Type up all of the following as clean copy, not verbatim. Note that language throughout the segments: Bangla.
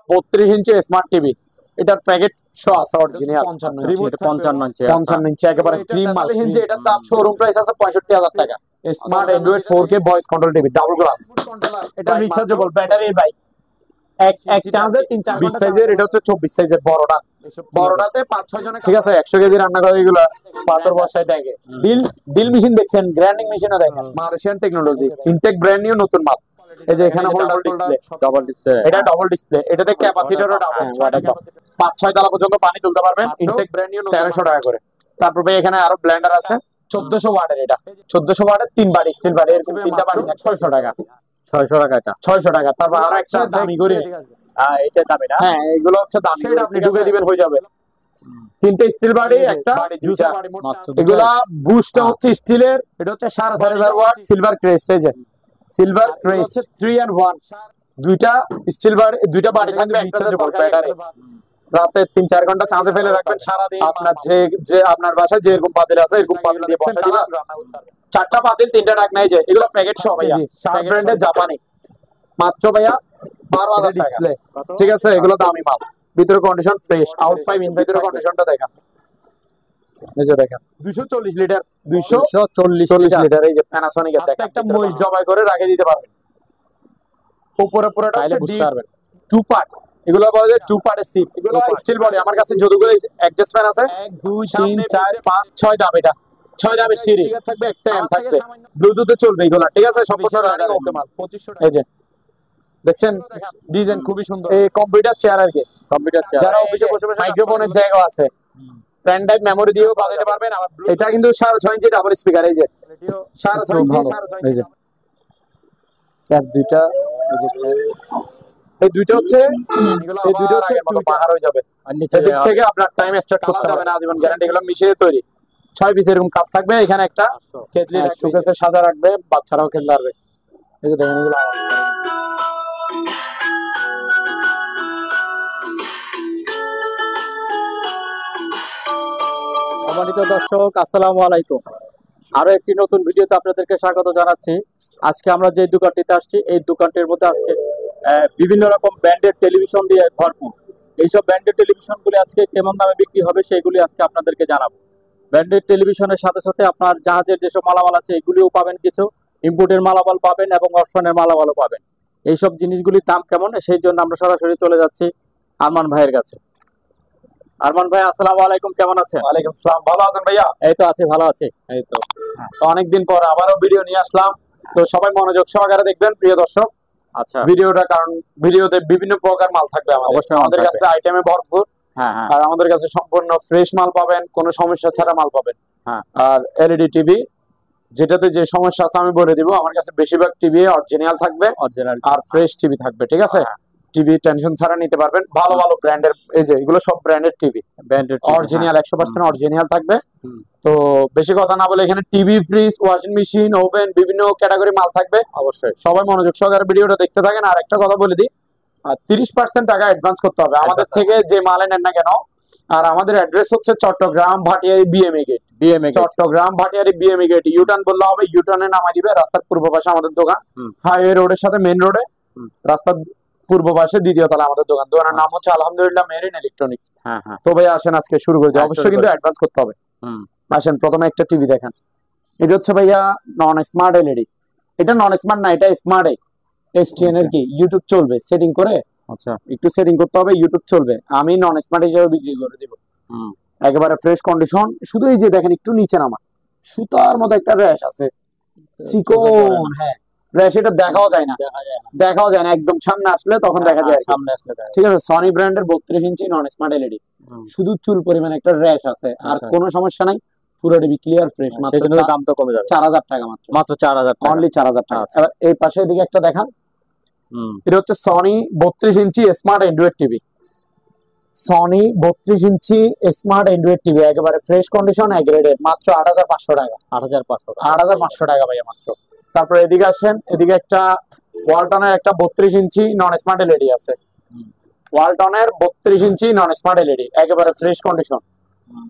32 ইঞ্চি স্মার্ট টিভি, এটার প্যাকেট শো আছে অরিজিনাল 55 ইঞ্চি একেবারে ক্রিম মাল ইঞ্চি। এটার দাম শোরুম প্রাইস আছে 65,000 টাকা। Smart android 4K voice control TV double glass, এটা রিচার্জেবল ব্যাটারি ভাই, এক চার্জে 3-4 20 সাইজের, এটা হচ্ছে 24 সাইজের বড়টা, বড়টাতে 5-6 জন, ঠিক আছে 100 কেজি রান্না করে এগুলো পাথর বসায় দেখে। ডিল মেশিন দেখছেন, গ্রাইন্ডিং মেশিনও দেখেন, Malaysian technology, Intech brand new নতুন মাল। এই যে এখানে হোল্ডার ডিসপ্লে, ডাবল ডিসপ্লে, এটা ডাবল ডিসপ্লে, এটাতে ক্যাপাসিটরও ডাবল, 5-6 তলা পর্যন্ত পানি তুলতে পারবেন, ইনটেক ব্র্যান্ড নিউ 1300 টাকা করে। তারপর ভাই এখানে আরো ব্লেন্ডার আছে 1400 ওয়াটের, এটা 1400 ওয়াটের 3 বাড়ি স্টিল বাড়ি, এরকম 3টা বাড়ি 600 টাকা, 600 টাকা এটা 600 টাকা। তারপর আরো একটা আছে দামি করে, এটা দামি না, হ্যাঁ এগুলো হচ্ছে দামি, এটা আপনি ঢুকে দিবেন হয়ে যাবে। 3টে স্টিল বাড়ি, একটা জুসার বাড়ি, এগুলা বুস্টটা হচ্ছে স্টিলের, এটা হচ্ছে 4500 ওয়াট সিলভার ক্রেস্ট, এই যে সিলভার ক্রেস্ট 3 and 1, দুইটা স্টিল বাড়ি, দুইটা বাড়ি থাকবে, রিচার্জেবল ব্যাটারি, রাতে 3-4 ঘন্টা চার্জে ফেলে রাখবেন, সারা দিন আপনার যে আপনার বাসায় যে এরকম পাতিল আছে এরকম পাতিল দিয়ে বসা দিবেন, 4টা পাতিল 3টা ঢাকনা, এই যে এগুলো প্যাকেট সহ ভাইয়া, শার্প ব্র্যান্ডের জাপানি, মাত্র ভাইয়া 12,000 টাকা, ঠিক আছে এগুলো দামি মাল, ভিতরে কন্ডিশন ফ্রেশ, আউট 5 ইন, ভিতরে কন্ডিশনটা দেখেন, এই যে দেখেন 240 লিটার, 240 লিটার, এই যে প্যানাসোনিক এর দেখেন, একটা মহিষ জবাই করে রেখে দিতে পারবেন, উপরে পুরোটা হচ্ছে বুঝতে পারবেন 2 পার্ট, এগুলো বলা যায় 2 পার্টের সিট, এগুলো স্টিল বডি, আমার কাছে যতগুলো অ্যাডজাস্ট ফ্যান আছে 1 2 3 4 5 6 ডাব, এটা 6 ডাবের সিঁড়ি থাকবে, একটা এম থাকবে, ব্লুটুথে চলবে এগুলো, ঠিক আছে সম্পূর্ণ রানিং ওকে মাল 2500 টাকা। এই যে দেখছেন ডিজাইন খুবই সুন্দর, এই কম্পিউটার চেয়ার আর কি, কম্পিউটার চেয়ার, যারা অফিসে বসে বসে মাইক্রোফোনের জায়গা আছে, পেন ড্রাইভ মেমরি দিয়েও বাজাতে পারবেন। আবার এটা কিন্তু 6.5 ইঞ্চি ডাবল স্পিকার, এই যে 6.5 ইঞ্চি, এই যে চার দুইটা, এই যে এই দুইটা হচ্ছে, এই দুইটা হচ্ছে মতো পাহাড় হয়ে যাবে, আর নিচে দিক থেকে আপনার টাইম স্টার্ট করতে হবে না, আজীবন গ্যারান্টি, এগুলো মিশিয়ে তৈরি, 6 পিস এরকম কাপ থাকবে, এখানে একটা কেটলি শোকেসে সাজা রাখবে, বাচ্চারাও খেলতে পারবে। এই যে দেখেন এগুলো সম্মানিত দর্শক, আসসালামু আলাইকুম। আরো একটি নতুন ভিডিওতে আপনাদেরকে স্বাগত জানাচ্ছি। আজকে আমরা যে দোকানটিতে আসছি, এই দোকানটির মধ্যে আজকে বিভিন্ন রকম ব্র্যান্ডের টেলিভিশন দিয়ে ভরপুর। এইসব ব্র্যান্ডের টেলিভিশনগুলি আজকে কেমন দামে বিক্রি হবে সেগুলি আজকে আপনাদেরকে জানাবো। ব্র্যান্ডেড টেলিভিশনের সাথে সাথে আপনার জাহাজের যেসব মালামাল আছে এগুলিও পাবেন, কিছু ইম্পোর্টের মালামাল পাবেন এবং অপশনের মালামালও পাবেন। এইসব জিনিসগুলির দাম কেমন, সেই জন্য আমরা সরাসরি চলে যাচ্ছি আরমান ভাইয়ের কাছে। আরমান ভাই, আসসালামু আলাইকুম, কেমন আছেন? ওয়ালাইকুম আসসালাম, ভালো আছেন ভাইয়া? এই তো আছি, ভালো আছি। এই তো অনেকদিন পর আবারও ভিডিও নিয়ে আসলাম, তো সবাই মনোযোগ সহকারে দেখবেন প্রিয় দর্শক। আচ্ছা ভিডিওটা, কারণ ভিডিওতে বিভিন্ন প্রকার মাল থাকবে, অবশ্যই আমাদের কাছে আইটেমে ভরপুর, আর আমাদের কাছে সম্পূর্ণ ফ্রেশ মাল পাবেন, কোনো সমস্যা ছাড়া মাল পাবেন। আর এলইডি টিভি, যেটাতে যে সমস্যা আছে আমি বলে দিব, আমার কাছে বেশিরভাগ টিভি অরিজিনাল থাকবে, আর ফ্রেশ টিভি থাকবে, ঠিক আছে? টিভি টেনশন ছাড়া নিতে পারবেন, ভালো ভালো ব্র্যান্ডের, এই যে এগুলো সব branded TV, branded original 100% original থাকবে। তো বেশি কথা না বলে এখানে TV, fridge, washing machine, oven, বিভিন্ন ক্যাটাগরি মাল থাকবে। অবশ্যই সবাই মনোযোগ সহকারে ভিডিওটা দেখতে থাকেন। আর একটা কথা বলে দিই, 30% টাকা অ্যাডভান্স করতে হবে আমাদের থেকে যে মাল নেন না কেন। আর আমাদের অ্যাড্রেস হচ্ছে Chattogram Bhatiari BMA gate, Chattogram Bhatiari BMA gate, U turn বললে হবে, ইউটার্নে নামাই দিবে, রাস্তার পূর্ব পাশে আমাদের দোকান, হাইওয়ে রোডের সাথে মেইন রোডে, রাস্তার পূর্ব পাশে দ্বিতীয় তলা আমাদের দোকান। দোকানের নাম হচ্ছে আলহামদুলিল্লাহ মেরিন ইলেকট্রনিক্স। তো ভাই আসেন আজকে শুরু করে দিই, অবশ্যই কিন্তু অ্যাডভান্স করতে হবে। আসেন প্রথমে একটা টিভি দেখেন, এটা হচ্ছে ভাইয়া নন স্মার্ট এলইডি, এটা নন স্মার্ট না, এটা স্মার্ট এসটিএন এর কি ইউটিউব চলবে সেটিং করে, আচ্ছা একটু সেটিং করতে হবে, ইউটিউব চলবে, আমি নন স্মার্ট হিসেবে বিক্রি করে দিব, একেবারে ফ্রেশ কন্ডিশন। শুধু এই যে দেখেন একটু নিচে নামা, সুতার মতো একটা র্যাশ আছে, চিকন, হ্যাঁ র্যাশ, এটা দেখাও যায় না, একদম সামনে আসলে তখন দেখা যায়, সামনে আসলে, ঠিক আছে? সনি ব্র্যান্ডের 32 ইঞ্চি নন স্মার্ট এলইডি, শুধু চুল পরিমাণ একটা র্যাশ আছে, আর কোনো সমস্যা নাই, পুরো টিভি ক্লিয়ার ফ্রেশ, মাত্র দাম তো কমে যাবে, 4000 টাকা, মাত্র 4000 টাকা, অনলি 4000 টাকা। এবার এই পাশে এদিকে একটা দেখান, এটা হচ্ছে সনি 32 ইঞ্চি স্মার্ট অ্যান্ড্রয়েড টিভি, সনি 32 ইঞ্চি স্মার্ট অ্যান্ড্রয়েড টিভি, একেবারে ফ্রেশ কন্ডিশন, এগ্রেডেড, মাত্র 8500 টাকা, 8500 টাকা ভাইয়া মাত্র। তারপর এদিকে আসেন, এদিকে একটা ওয়ালটনের একটা 32 ইঞ্চি নন স্মার্ট এলইডি আছে, ওয়ালটনের 32 ইঞ্চি নন স্মার্ট এলইডি, একেবারে ফ্রেশ কন্ডিশন,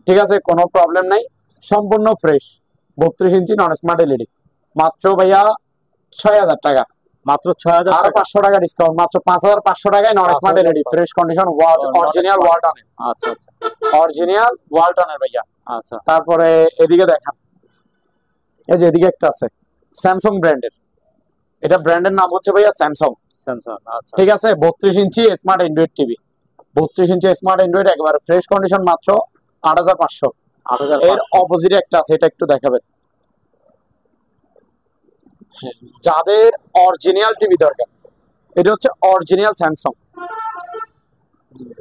ঠিক আছে? কোনো প্রবলেম নাই, সম্পূর্ণ ফ্রেশ, 32 ইঞ্চি নন স্মার্ট এলইডি, মাত্র ভাইয়া 6000 টাকা, মাত্র 6000 আরো টাকা। 500 টাকা ডিসকাউন্ট, মাত্র 5500 টাকায় non smart LED fresh condition original ওয়ালটনের। আচ্ছা আচ্ছা অরিজিনাল ওয়ালটনের ভাইয়া। আচ্ছা। তারপরে এদিকে দেখান, এই যে এদিকে একটা আছে স্যামসাং ব্র্যান্ডের, এটা ব্র্যান্ডের নাম হচ্ছে ভাইয়া স্যামসাং। স্যামসাং আচ্ছা। ঠিক আছে, 32 ইঞ্চি স্মার্ট অ্যান্ড্রয়েড টিভি, 32 ইঞ্চি স্মার্ট অ্যান্ড্রয়েড একেবারে ফ্রেশ কন্ডিশন, মাত্র 8500। 8500। এর অপোজিটে একটা আছে, এটা একটু দেখাবেন। যাদের অরিজিনাল টিভি দরকার, এটা হচ্ছে অরিজিনাল স্যামসাং,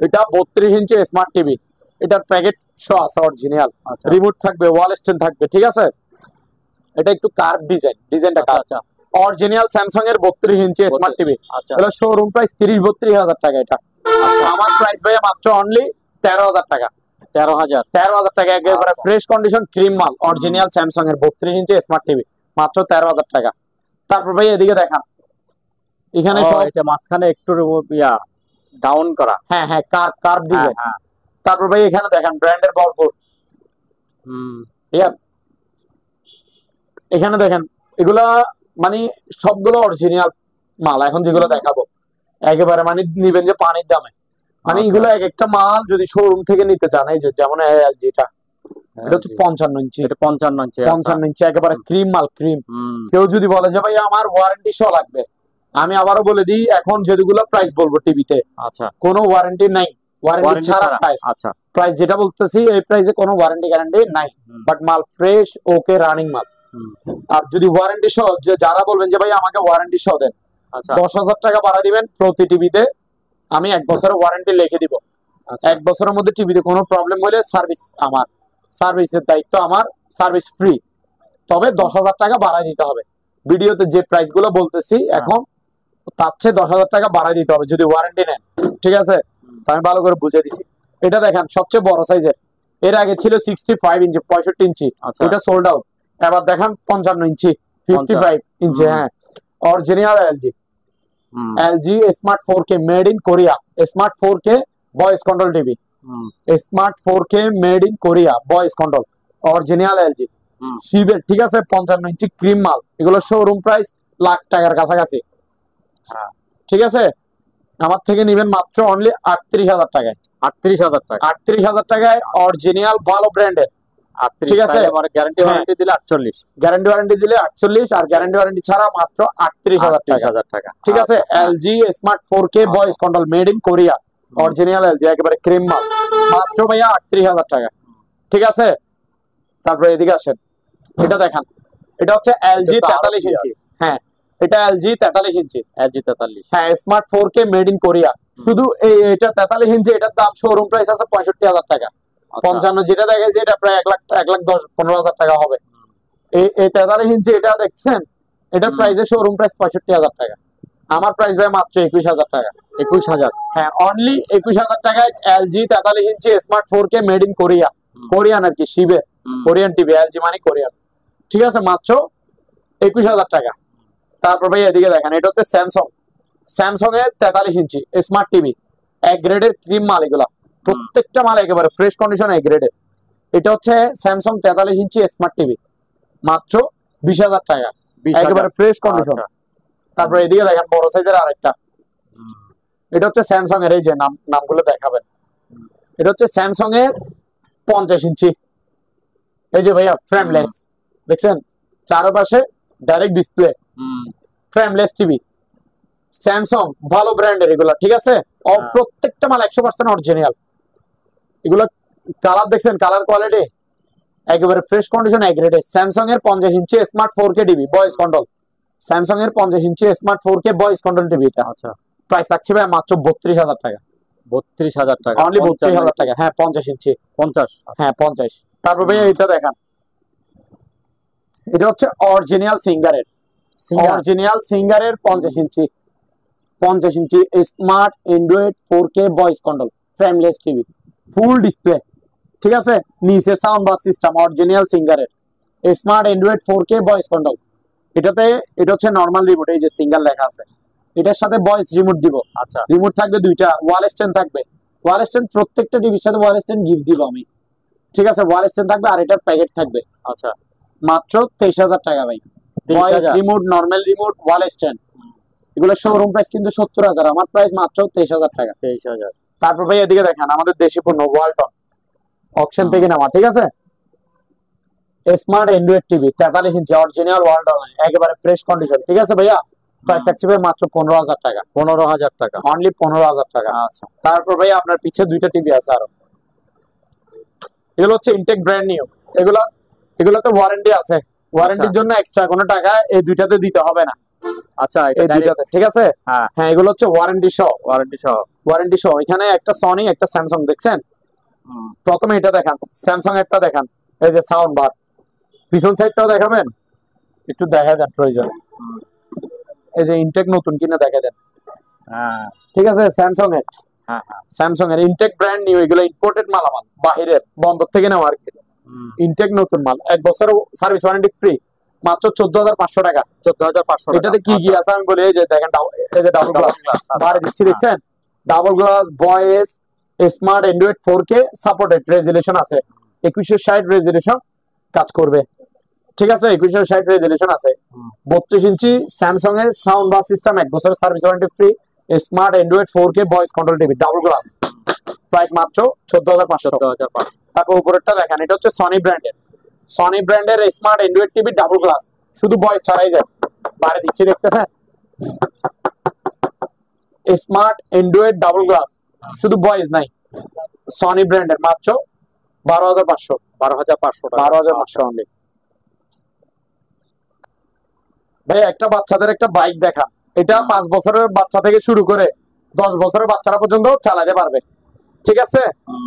এটা 32 ইঞ্চি স্মার্ট টিভি, এটার প্যাকেট শো আছে অরিজিনাল, আচ্ছা রিমোট থাকবে, ওয়াল স্ট্যান্ড থাকবে। ঠিক আছে, এটা একটু কার্ভ ডিজাইন, ডিজাইনটা কার্ভ। আচ্ছা অরিজিনাল স্যামসাং এর 32 ইঞ্চি স্মার্ট টিভি, আচ্ছা এটা শোরুম প্রাইস 30-32 হাজার টাকা। এটা আমার প্রাইস ভাইয়া মাত্র অনলি 13,000 টাকা। 13000 টাকা একেবারে আচ্ছা। ফ্রেশ কন্ডিশন ক্রিম মাল, অরিজিনাল স্যামসাং এর 32 ইঞ্চি স্মার্ট টিভি, মাত্র 13,000 টাকা। তারপর ভাই এদিকে দেখান, এখানে সব এটা মাঝখানে একটু ইয়া ডাউন করা। হ্যাঁ হ্যাঁ কার্ভ কার্ভ হ্যাঁ ডিজাইন। হ্যাঁ। তারপর ভাই এখানে দেখেন ব্র্যান্ডের ভরপুর। ঠিক আছে, এখানে দেখেন এগুলা মানে সবগুলো অরিজিনাল মাল। এখন যেগুলো দেখাবো একেবারে মানে নিবেন যে পানির দামে, মানে আচ্ছা। এগুলো এক একটা মাল যদি শোরুম থেকে নিতে চান, এই যে যেমন যেটা এটা হচ্ছে 55 ইঞ্চি, এটা 55 ইঞ্চি। 55 ইঞ্চি একেবারে ক্রিম মাল, ক্রিম। হুম কেউ যদি বলে যে ভাই আমার ওয়ারেন্টি সহ লাগবে, আমি আবারও বলে দিই, এখন যেগুলো প্রাইস বলবো টিভিতে আচ্ছা। কোনো ওয়ারেন্টি নাই, ওয়ারেন্টি ছাড়া প্রাইস। আচ্ছা প্রাইস যেটা বলতেছি এই প্রাইসে কোনো ওয়ারেন্টি গ্যারান্টি নাই, বাট মাল ফ্রেশ ওকে রানিং মাল। আর যদি ওয়ারেন্টি সহ, যে যারা বলবেন যে ভাই আমাকে ওয়ারেন্টি সহ দেন, আচ্ছা 10,000 টাকা ভাড়া দিবেন প্রতি টিভিতে, আমি 1 বছরের ওয়ারেন্টি লিখে দিব। আচ্ছা 1 বছরের মধ্যে টিভিতে কোনো প্রবলেম হলে সার্ভিস আমার, সার্ভিসের দায়িত্ব আমার, সার্ভিস ফ্রি। তবে 10,000 টাকা ভাড়া দিতে হবে। ভিডিওতে যে প্রাইস গুলো বলতেছি এখন, তার চেয়ে 10,000 টাকা ভাড়া দিতে হবে যদি ওয়ারেন্টি নেন। ঠিক আছে, তো আমি ভালো করে বুঝে দিছি। এটা দেখেন সবচেয়ে বড় সাইজের, এর আগে ছিল 65 ইঞ্চি, 65 ইঞ্চি, আচ্ছা ওটা সোল্ড আউট। এবার দেখেন 55 ইঞ্চি, 55 ইঞ্চি। হ্যাঁ, original LG, LG smart 4K made in Korea, smart 4K voice control TV, smart 4K made in Korea voice control, original LG শিবের। ঠিক আছে, 55 ইঞ্চি ক্রিম মাল, এগুলো শোরুম প্রাইস লাখ টাকার কাছাকাছি। ঠিক আছে, আমার থেকে নিবেন মাত্র অনলি 38,000 টাকায়। 38,000 টাকা। 38,000 টাকায় অরিজিনাল ভালো ব্র্যান্ডের। 38 ঠিক আছে, মানে গ্যারান্টি ওয়ারেন্টি দিলে 48, গ্যারান্টি ওয়ারেন্টি দিলে 48, আর গ্যারান্টি ওয়ারেন্টি ছাড়া মাত্র 38,000 টাকা। 38,000 টাকা। ঠিক আছে, LG smart 4K voice control made in Korea, original LG একেবারে ক্রিম মাল, মাত্র ভাইয়া 38,000 টাকা। ঠিক আছে, তারপরে এদিকে আসেন, এটা দেখান, এটা হচ্ছে এলজি 43 ইঞ্চি। হ্যাঁ, এটা এলজি 43 ইঞ্চি, এলজি 43। হ্যাঁ smart 4K made in Korea. শুধু এটা 43 ইঞ্চি, এটার দাম শোরুম প্রাইস আছে 65,000 টাকা। 55 যেটা দেখাইছে এটা প্রায় 1,10,15,000 টাকা হবে। এই 43 ইঞ্চি এটা দেখছেন, এটার প্রাইসে শোরুম প্রাইস 65,000 টাকা। আমার প্রাইস ভাই মাত্র 21,000 টাকা। 21,000। হ্যাঁ, অনলি 21,000 টাকায় LG 43 inch smart 4K made in Korea, Korean আর কি, শিবে কোরিয়ান টিভি, এলজি মানে কোরিয়ান। ঠিক আছে, মাত্র 21,000 টাকা। তারপর ভাই এদিকে দেখেন, এটা হচ্ছে স্যামসাং, স্যামসাং এর 43 ইঞ্চি স্মার্ট টিভি, এক গ্রেডের ক্রিম মাল, এগুলা প্রত্যেকটা মাল একেবারে ফ্রেশ কন্ডিশন এক গ্রেডের। এটা হচ্ছে স্যামসাং 43 ইঞ্চি স্মার্ট টিভি, মাত্র 20,000 টাকা, একেবারে ফ্রেশ কন্ডিশন। তারপর এদিকে দেখেন বড় সাইজের আরেকটা, এটা হচ্ছে স্যামসাং এর, এই যে নামগুলো দেখাবেন, এটা হচ্ছে স্যামসাং এর 50 ইঞ্চি, এই যে ভাইয়া ফ্রেমলেস, দেখছেন চারপাশে direct display, frameless TV, Samsung ভালো ব্র্যান্ডের এগুলা। ঠিক আছে, প্রত্যেকটা মাল 100% অরিজিনাল। এগুলো কালার দেখছেন, কালার কোয়ালিটি একেবারে ফ্রেশ কন্ডিশন এক গ্রেডে। স্যামসাং এর 50 inch smart 4K TV voice control, Samsung এর 50 inch smart 4K voice control TV, এটা আচ্ছা প্রাইস থাকছে ভাই মাত্র 32,000 টাকা। 32,000 টাকা, অনলি 32,000 টাকা। হ্যাঁ 50 ইঞ্চি, 50। হ্যাঁ 50। তারপর ভাই এটা দেখান, এটা হচ্ছে অরিজিনাল সিঙ্গারের, অরিজিনাল সিঙ্গারের 50 inch, 50 inch smart android 4K voice control frameless TV, full display. ঠিক আছে, নিচে সাউন্ড বার সিস্টেম, অরিজিনাল সিঙ্গারের smart android 4K voice control. এটাতে এটা হচ্ছে নরমাল রিমোট, এই যে সিঙ্গার লেখা আছে, এটার সাথে ভয়েস রিমোট দিব। আচ্ছা, রিমোট থাকবে দুইটা, ওয়াল স্ট্যান্ড থাকবে, ওয়াল স্ট্যান্ড প্রত্যেকটা টিভির সাথে ওয়াল স্ট্যান্ড গিফট দিব আমি। ঠিক আছে, ওয়াল স্ট্যান্ড থাকবে, আর এটার প্যাকেট থাকবে। আচ্ছা, মাত্র 23,000 টাকা ভাই। ভয়েস রিমোট, নরমাল রিমোট, ওয়াল স্ট্যান্ড এগুলো শোরুম প্রাইস কিন্তু 70,000, আমার প্রাইস মাত্র 23,000 টাকা। 23,000। তারপর ভাই এদিকে দেখেন আমাদের দেশি পণ্য ওয়ালটন অকশন থেকে নেওয়া, ঠিক আছে, স্মার্ট অ্যান্ড্রয়েড টিভি 43 ইঞ্চি অরিজিনাল ওয়ালটন, একেবারে ফ্রেশ কন্ডিশন, ঠিক আছে ভাইয়া, প্রাইস থাকছে ভাই মাত্র 15,000 টাকা। 15,000 টাকা, অনলি 15,000 টাকা। আচ্ছা। তারপর ভাই আপনার পিছে দুইটা টিভি আছে আরো, এগুলো হচ্ছে ইনটেক ব্র্যান্ড নিউ, এগুলো এগুলোতে ওয়ারেন্টি আছে, ওয়ারেন্টির জন্য এক্সট্রা কোনো টাকা এই দুইটাতে দিতে হবে না। আচ্ছা, এই দুইটাতে, ঠিক আছে। হ্যাঁ হ্যাঁ, এগুলো হচ্ছে ওয়ারেন্টি সহ, ওয়ারেন্টি সহ। ওয়ারেন্টি সহ। এখানে একটা সনি একটা স্যামসাং দেখছেন, প্রথমে এটা দেখান, স্যামসাং একটা দেখান, এই যে সাউন্ড বার, পিছন সাইডটাও দেখাবেন, একটু দেখা দেন প্রয়োজন, এই যে ইনটেক নতুন কিনা দেখা দেন। হ্যাঁ ঠিক আছে, স্যামসাং এর, হ্যাঁ হ্যাঁ, স্যামসাং এর ইনটেক ব্র্যান্ড নিউ, এগুলো ইম্পোর্টেড মালামাল, বাহিরের বন্দর থেকে নেওয়া আর কি, ইনটেক নতুন মাল, 1 বছর সার্ভিস ওয়ারেন্টি ফ্রি, মাত্র 14,500 টাকা। 14,500 টাকা। এটাতে কি কি আছে আমি বলি, এই যে দেখেন, এই যে ডাবল গ্লাস বাড়ি দিচ্ছি, দেখছেন, double glass voice smart android 4K supported, resolution আছে 2160 রেজুলেশন কাজ করবে, ঠিক আছে, 2160 রেজুলেশন আছে। 32 ইঞ্চি স্যামসাং এর সাউন্ড বার সিস্টেম, 1 বছর service warranty free, smart android 4K voice control TV double glass, price মাত্র 14,500। 14,500। তারপর উপরেরটা দেখেন, এটা হচ্ছে সনি ব্র্যান্ডের, সনি ব্র্যান্ডের smart Android TV double glass, শুধু ভয়েস ছাড়াই যায়, বাইরে দিচ্ছি দেখতেছেন, স্মার্ট অ্যান্ড্রয়েড ডাবল গ্লাস, শুধু ভয়েস নাই, সনি ব্র্যান্ডের, মাত্র 12,500। 12,500 টাকা। 12,500 অনলি। ভাই একটা বাচ্চাদের একটা বাইক দেখা, এটা 5 বছরের বাচ্চা থেকে শুরু করে 10 বছরের বাচ্চারা পর্যন্ত চালাতে পারবে, ঠিক আছে।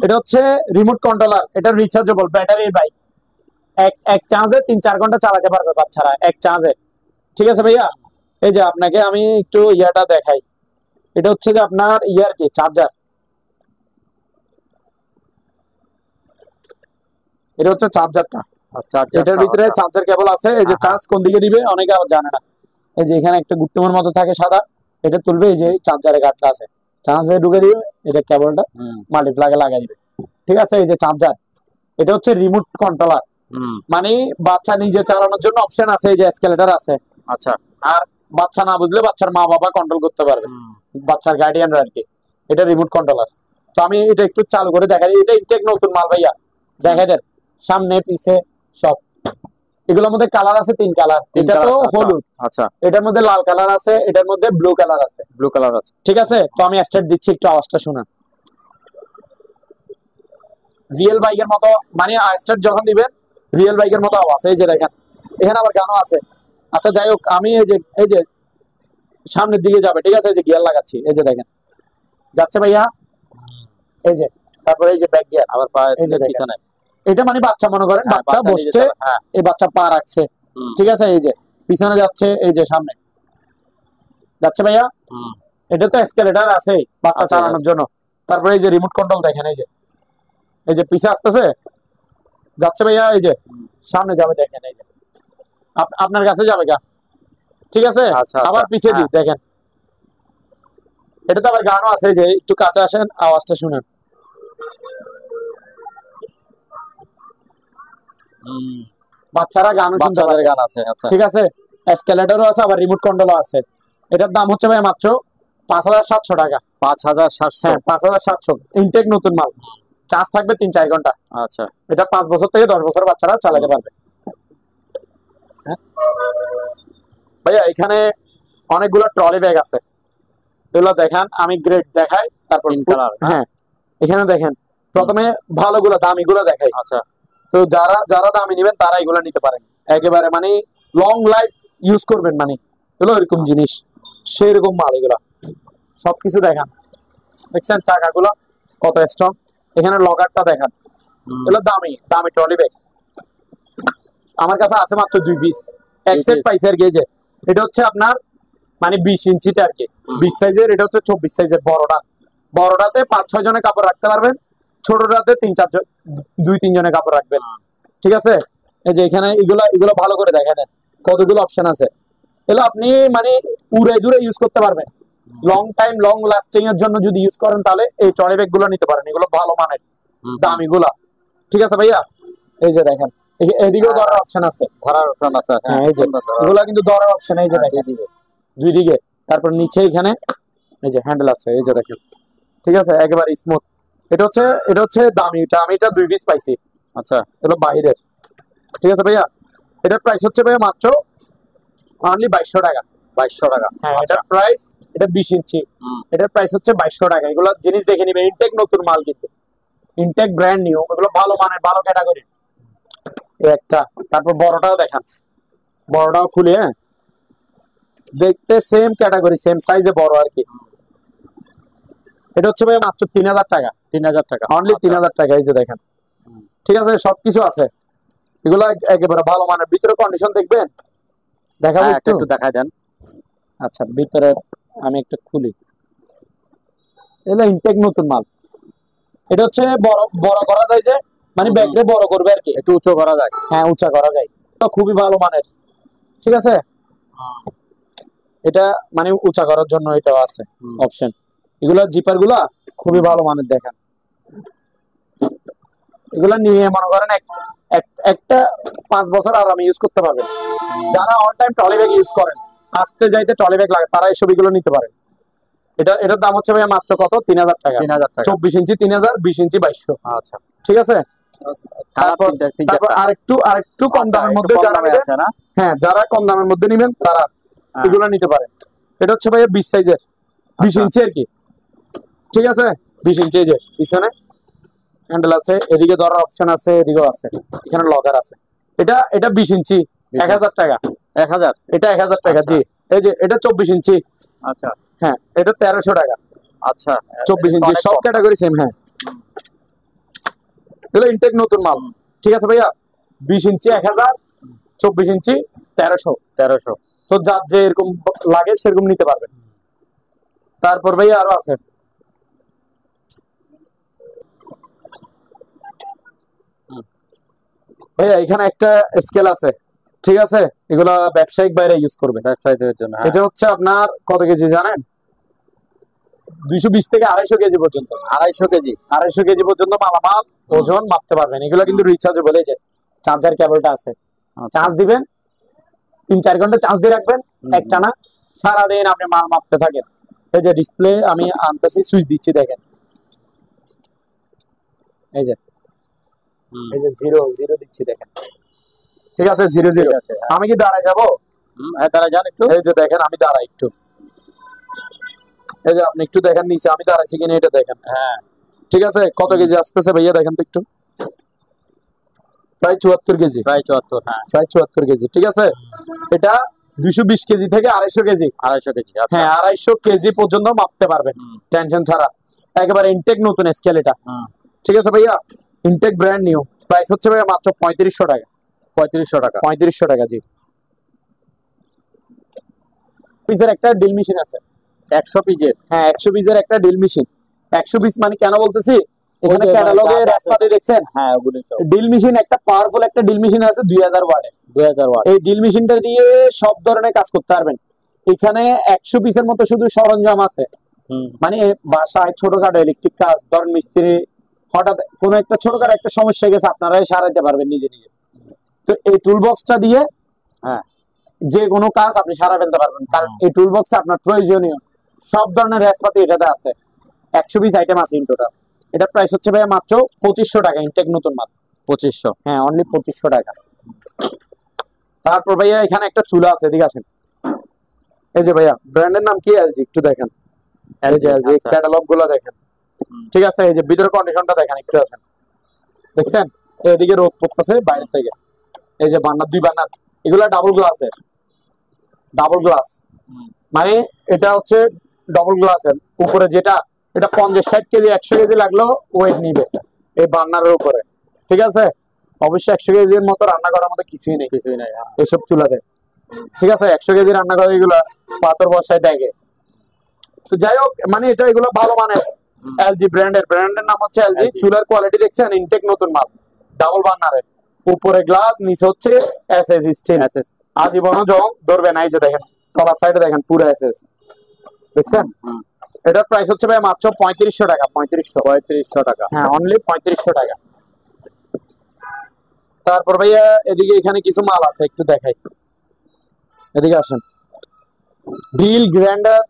এটা হচ্ছে রিমোট কন্ট্রোলার, এটা রিচার্জেবল ব্যাটারির বাইক, এক চার্জে 3-4 ঘন্টা চালাতে পারবে বাচ্চারা, এক চার্জে, ঠিক আছে ভাইয়া। এই যে আপনাকে আমি একটু ইয়াটা দেখাই, এটা হচ্ছে যে আপনার ইয়ার কি চার্জার, এটা হচ্ছে চার্জারটা, আচ্ছা, এটার ভিতরে চার্জার কেবল আছে, এই যে চার্জ কোন দিকে দিবে অনেকে আবার জানে না, এই যে এখানে একটা গুপ্তমের মতো থাকে সাদা, এটা তুলবে, এই যে চার্জারে গাঁটটা আছে, চার্জারে ঢুকে দিবে, এটা কেবলটা মাল্টিপ্লাগে লাগাই দিবে, ঠিক আছে। এই যে চার্জার, এটা হচ্ছে রিমোট কন্ট্রোলার, মানে বাচ্চা নিজে চালানোর জন্য অপশন আছে, এই যে এসকেলেটর আছে। আচ্ছা, আর বাচ্চা না বুঝলে বাচ্চার মা বাবা কন্ট্রোল করতে পারবে, বাচ্চার গার্ডিয়ানরা আর কি, এটা রিমোট কন্ট্রোলার। তো আমি এটা একটু চালু করে দেখাই, এটা ইনটেক নতুন মাল ভাইয়া, দেখাই দেন সামনে পিছে সব। এগুলোর মধ্যে কালার আছে 3 কালার, এটা তো হলুদ, আচ্ছা, এটার মধ্যে লাল কালার আছে, এটার মধ্যে ব্লু কালার আছে, ব্লু কালার আছে, ঠিক আছে। তো আমি স্টার্ট দিচ্ছি, একটু আওয়াজটা শুনুন, রিয়েল বাইকের মতো, মানে স্টার্ট যখন দিবেন রিয়েল বাইকের মতো আওয়াজ, এই যে দেখেন, এখানে আবার গানও আছে। আচ্ছা যাই হোক, আমি এই যে সামনের দিকে যাবে, ঠিক আছে, এই যে গিয়ার লাগাচ্ছি, এই যে দেখেন যাচ্ছে ভাইয়া, এই যে, তারপরে এই যে ব্যাক গিয়ার, আবার পায়ে এই যে পিছনে, এটা মানে বাচ্চা মনে করেন, বাচ্চা বসছে, এই বাচ্চা পা রাখছে, ঠিক আছে, এই যে পিছনে যাচ্ছে, এই যে সামনে যাচ্ছে ভাইয়া, এটা তো এসকেলেটর আছে বাচ্চা চালানোর জন্য। তারপরে এই যে রিমোট কন্ট্রোল দেখেন, এই যে পিছে আসতেছে, যাচ্ছে ভাইয়া, এই যে সামনে যাবে দেখেন, এই যে আপনার কাছে যাবে গা, ঠিক আছে। আবার পিছে দিই দেখেন, এটা তো আবার গানও আছে, যে একটু কাছে আসেন, আওয়াজটা শুনেন, বাচ্চারা গানও শুনতে পারে, গান আছে, আচ্ছা, ঠিক আছে। এসকেলেটরও আছে, আবার রিমোট কন্ট্রোলও আছে। এটার দাম হচ্ছে ভাই মাত্র 5,700 টাকা। 5,700। হ্যাঁ, 5,700, ইনটেক নতুন মাল, চার্জ থাকবে 3-4 ঘন্টা। আচ্ছা, এটা 5 বছর থেকে 10 বছর বাচ্চারা চালাতে পারবে। ভাইয়া এখানে অনেকগুলো ট্রলি ব্যাগ আছে, এগুলো দেখেন, আমি গ্রেড দেখাই, তারপর কালার। হ্যাঁ, এখানে দেখেন, প্রথমে ভালোগুলো দামিগুলো দেখাই। আচ্ছা, তো যারা দামি নেবেন তারা এগুলো নিতে পারেন, একেবারে মানে লং লাইফ ইউজ করবেন, মানে এগুলো এরকম জিনিস, সেরকম মাল এগুলা সবকিছু দেখান, দেখছেন চাকাগুলো কত স্ট্রং, এখানে লকারটা দেখান, এগুলো দামি দামি ট্রলি ব্যাগ, আমার কাছে আছে মাত্র 2 পিস, এক সেট পাইছে আর কি। যে এটা হচ্ছে আপনার মানে 20 ইঞ্চিটা আর কি, 20 সাইজের, এটা হচ্ছে 24 সাইজের বড়টাতে 5-6 জনের কাপড় রাখতে পারবেন, ছোটটাতে 2-3 জনের কাপড় রাখবেন, ঠিক আছে। এই যে এখানে এগুলো ভালো করে দেখেন, কতগুলো অপশন আছে, এগুলো আপনি মানে উড়ে দূরে ইউজ করতে পারবেন, লং টাইম লং লাস্টিং এর জন্য যদি ইউজ করেন তাহলে এই ট্রলি ব্যাগ গুলো নিতে পারেন, এগুলো ভালো মানের দামিগুলা, ঠিক আছে ভাইয়া। এই যে দেখেন, এদিকেও ধরার অপশন আছে, ধরার অপশন আছে, হ্যাঁ, এই যে এগুলা কিন্তু ধরার অপশন, এই যে দেখেন দুই দিকে, তারপর নিচে এখানে এই যে হ্যান্ডেল আছে, এই যে দেখেন, ঠিক আছে, একেবারে স্মুথ। এটা হচ্ছে দামিটা 2 পিস পাইছি। আচ্ছা, এগুলো বাইরের, ঠিক আছে ভাইয়া। এটার প্রাইস হচ্ছে ভাইয়া মাত্র অনলি 2200 টাকা। 2200 টাকা। হ্যাঁ, এটার প্রাইস, এটা 20 ইঞ্চি, এটার প্রাইস হচ্ছে 2200 টাকা। এগুলো জিনিস দেখে নিবেন, ইনটেক নতুন মাল, কিন্তু ইনটেক ব্র্যান্ড নিউ, এগুলো ভালো মানের, ভালো ক্যাটাগরি। একটা, তারপর বড়টাও দেখান, বড়টাও খুলে, হ্যাঁ, দেখতে সেম ক্যাটাগরি, সেম সাইজে বড় আর কি। এটা হচ্ছে ভাই মাত্র 3000 টাকা। 3000 টাকা, অনলি 3000 টাকা। এই যে দেখেন, ঠিক আছে, সবকিছু আছে, এগুলো একেবারে ভালো মানের। ভিতরে কন্ডিশন দেখবেন, দেখাবো একটু দেখায় দেন। আচ্ছা, ভিতরে আমি একটু খুলি, এগুলো ইনটেক নতুন মাল। এটা হচ্ছে বড় বড় করা যায়, যে মানে ব্যাগরে বড় করবে আর কি, একটু উঁচু করা যায়। হ্যাঁ, উঁচা করা যায়, তো খুবই ভালো মানের, ঠিক আছে। এটা মানে উঁচা করার জন্য এটাও আছে অপশন। এগুলা জিপার গুলা খুবই ভালো মানের, দেখেন। এগুলা নিয়ে মনে করেন একটা 5 বছর আরামে ইউজ করতে পারবেন। যারা all time trolley bag use করেন, আসতে যাইতে ট্রলি ব্যাগ লাগে, তারা এইসব এগুলো নিতে পারেন। এটার দাম হচ্ছে ভাই মাত্র কত? 3000 টাকা। 3000 টাকা। 24 ইঞ্চি 3000, 20 ইঞ্চি 2200। আচ্ছা, ঠিক আছে। তারপর আরেকটু কম দামের মধ্যে যারা নেবেন, হ্যাঁ, যারা কম দামের মধ্যে নেবেন তারা এগুলো নিতে পারেন। এটা হচ্ছে ভাই 20 সাইজের, 20 ইঞ্চি আর কি, ঠিক আছে। 20 ইঞ্চি, এই যে পিছনে হ্যান্ডেল আছে, এদিকে ধরার অপশন আছে, এদিকেও আছে, এখানে লকার আছে। এটা 20 ইঞ্চি, 1000 টাকা। 1000, এটা 1000 টাকা, জি। এই যে এটা 24 ইঞ্চি, আচ্ছা, হ্যাঁ, এটা 1300 টাকা। আচ্ছা, 24 ইঞ্চি, সব ক্যাটাগরি সেম, হ্যাঁ। এগুলো ইনটেক নতুন মাল, ঠিক আছে ভাইয়া। 20 ইঞ্চি 1000, 24 ইঞ্চি 1300। তো যার যে এরকম লাগে সেরকম নিতে পারবেন। তারপর ভাইয়া আরো আছে, ভাইয়া এখানে একটা স্কেল আছে, ঠিক আছে। এগুলা ব্যবসায়িক বাইরে ইউজ করবে, ব্যবসায়ীদের জন্য। এটা হচ্ছে আপনার কত কেজি জানেন? 220 থেকে 250 কেজি পর্যন্ত। 250 কেজি পর্যন্ত মালামাল ওজন মাপতে পারবেন। এগুলো কিন্তু রিচার্জেবল, এই যে চার্জার কেবলটা আছে, চার্জ দিবেন, 3-4 ঘন্টা চার্জ দিয়ে রাখবেন একটানা, সারাদিন আপনি মাল মাপতে থাকেন। এই যে ডিসপ্লে আমি আনতেছি, সুইচ দিচ্ছি, দেখেন, এই যে 0 দিচ্ছি, দেখেন, ঠিক আছে, 0 আছে। আমি কি দাঁড়ায় যাবো? হ্যাঁ, দাঁড়ায় যান একটু। এই যে দেখেন, আমি দাঁড়াই একটু, এই যে আপনি একটু দেখেন নিচে আমি দাঁড়াইছি কিনা, এটা দেখেন, হ্যাঁ, ঠিক আছে। কত কেজি আসতেছে ভাইয়া দেখেন তো একটু, প্রায় 74 কেজি। প্রায় 74, হ্যাঁ, প্রায় 74 কেজি, ঠিক আছে। এটা 220 কেজি থেকে 250 কেজি। 250 কেজি, হ্যাঁ, 250 কেজি পর্যন্ত মাপতে পারবেন টেনশন ছাড়া। একেবারে ইনটেক নতুন স্কেল এটা, ঠিক আছে ভাইয়া। Intact brand new. প্রাইস হচ্ছে ভাইয়া মাত্র 3500 টাকা। 3500 টাকা। 3500 টাকা, জি। পিসের একটা ড্রিল মেশিন আছে, 100 পিসের। হ্যাঁ, 100 পিসের একটা ড্রিল মেশিন। 100 পিস মানে কেন বলতেছি, এখানে ক্যাটালগে রেসপাতি দেখছেন, হ্যাঁ, ওগুলো সব ড্রিল মেশিন। একটা পাওয়ারফুল একটা ড্রিল মেশিন আছে 2000 ওয়াটের। 2000 ওয়াট। এই ড্রিল মেশিনটা দিয়ে সব ধরনের কাজ করতে পারবেন। এখানে 100 পিসের মতো শুধু সরঞ্জাম আছে, মানে বাসায় ছোটখাটো ইলেকট্রিক কাজ, ধরেন মিস্ত্রি হঠাৎ কোনো একটা ছোটখাটো একটা সমস্যা গেছে, আপনারাই সারাইতে পারবেন নিজে নিজে। তো এই টুল বক্সটা দিয়ে, হ্যাঁ, যে কোনো কাজ আপনি সারা ফেলতে পারবেন, কারণ এই টুল বক্সে আপনার প্রয়োজনীয় সব ধরনের রেসপাতি এটাতে আছে। 100 পিস আইটেম আছে ইন টোটাল। এটা প্রাইস হচ্ছে ভাইয়া মাত্র 2500 টাকা, ইনটেক নতুন মাল। 2500, হ্যাঁ, অনলি 2500 টাকা। তারপর ভাইয়া এখানে একটা চুলা আছে, এদিকে আসেন। এই যে ভাইয়া ব্র্যান্ডের নাম কি? এলজি। একটু দেখেন, এই যে এলজি ক্যাটালগ গুলো দেখেন, ঠিক আছে। এই যে ভিতরে কন্ডিশনটা দেখেন, একটু আসেন, দেখছেন? এদিকে রোদ পড়তেছে বাইরে থেকে। এই যে বার্নার, 2 বার্নার, এগুলা ডাবল গ্লাসের, ডাবল গ্লাস মানে এটা হচ্ছে ডাবল গ্লাসের উপরে, যেটা এটা 50-60 কেজি 100 কেজি লাগলেও ওয়েট নিবে এই বার্নারের উপরে, ঠিক আছে। অবশ্যই 100 কেজির মতো রান্না করার মতো কিছুই নেই এসব চুলাতে, ঠিক আছে। 100 কেজি রান্না করে এগুলা পাথর বসায় দেখে। তো যাই হোক, মানে এটা এগুলো ভালো মানের এলজি ব্র্যান্ডের নাম হচ্ছে এলজি। চুলার কোয়ালিটি দেখছেন, ইনটেক নতুন মাল, ডাবল বার্নারের, উপরে গ্লাস, নিচে হচ্ছে এসএস স্টিল। আজীবনও জং ধরবে না। এই যে দেখেন তলার সাইডে দেখেন পুরো এসএস, দেখছেন? এটার প্রাইস হচ্ছে ভাই মাত্র 3500 টাকা। 3500 টাকা, হ্যাঁ, অনলি 3500 টাকা। তারপর ভাইয়া এদিকে এখানে কিছু মাল আছে, একটু দেখাই, এদিকে আসেন। ডিল গ্রাইন্ডার,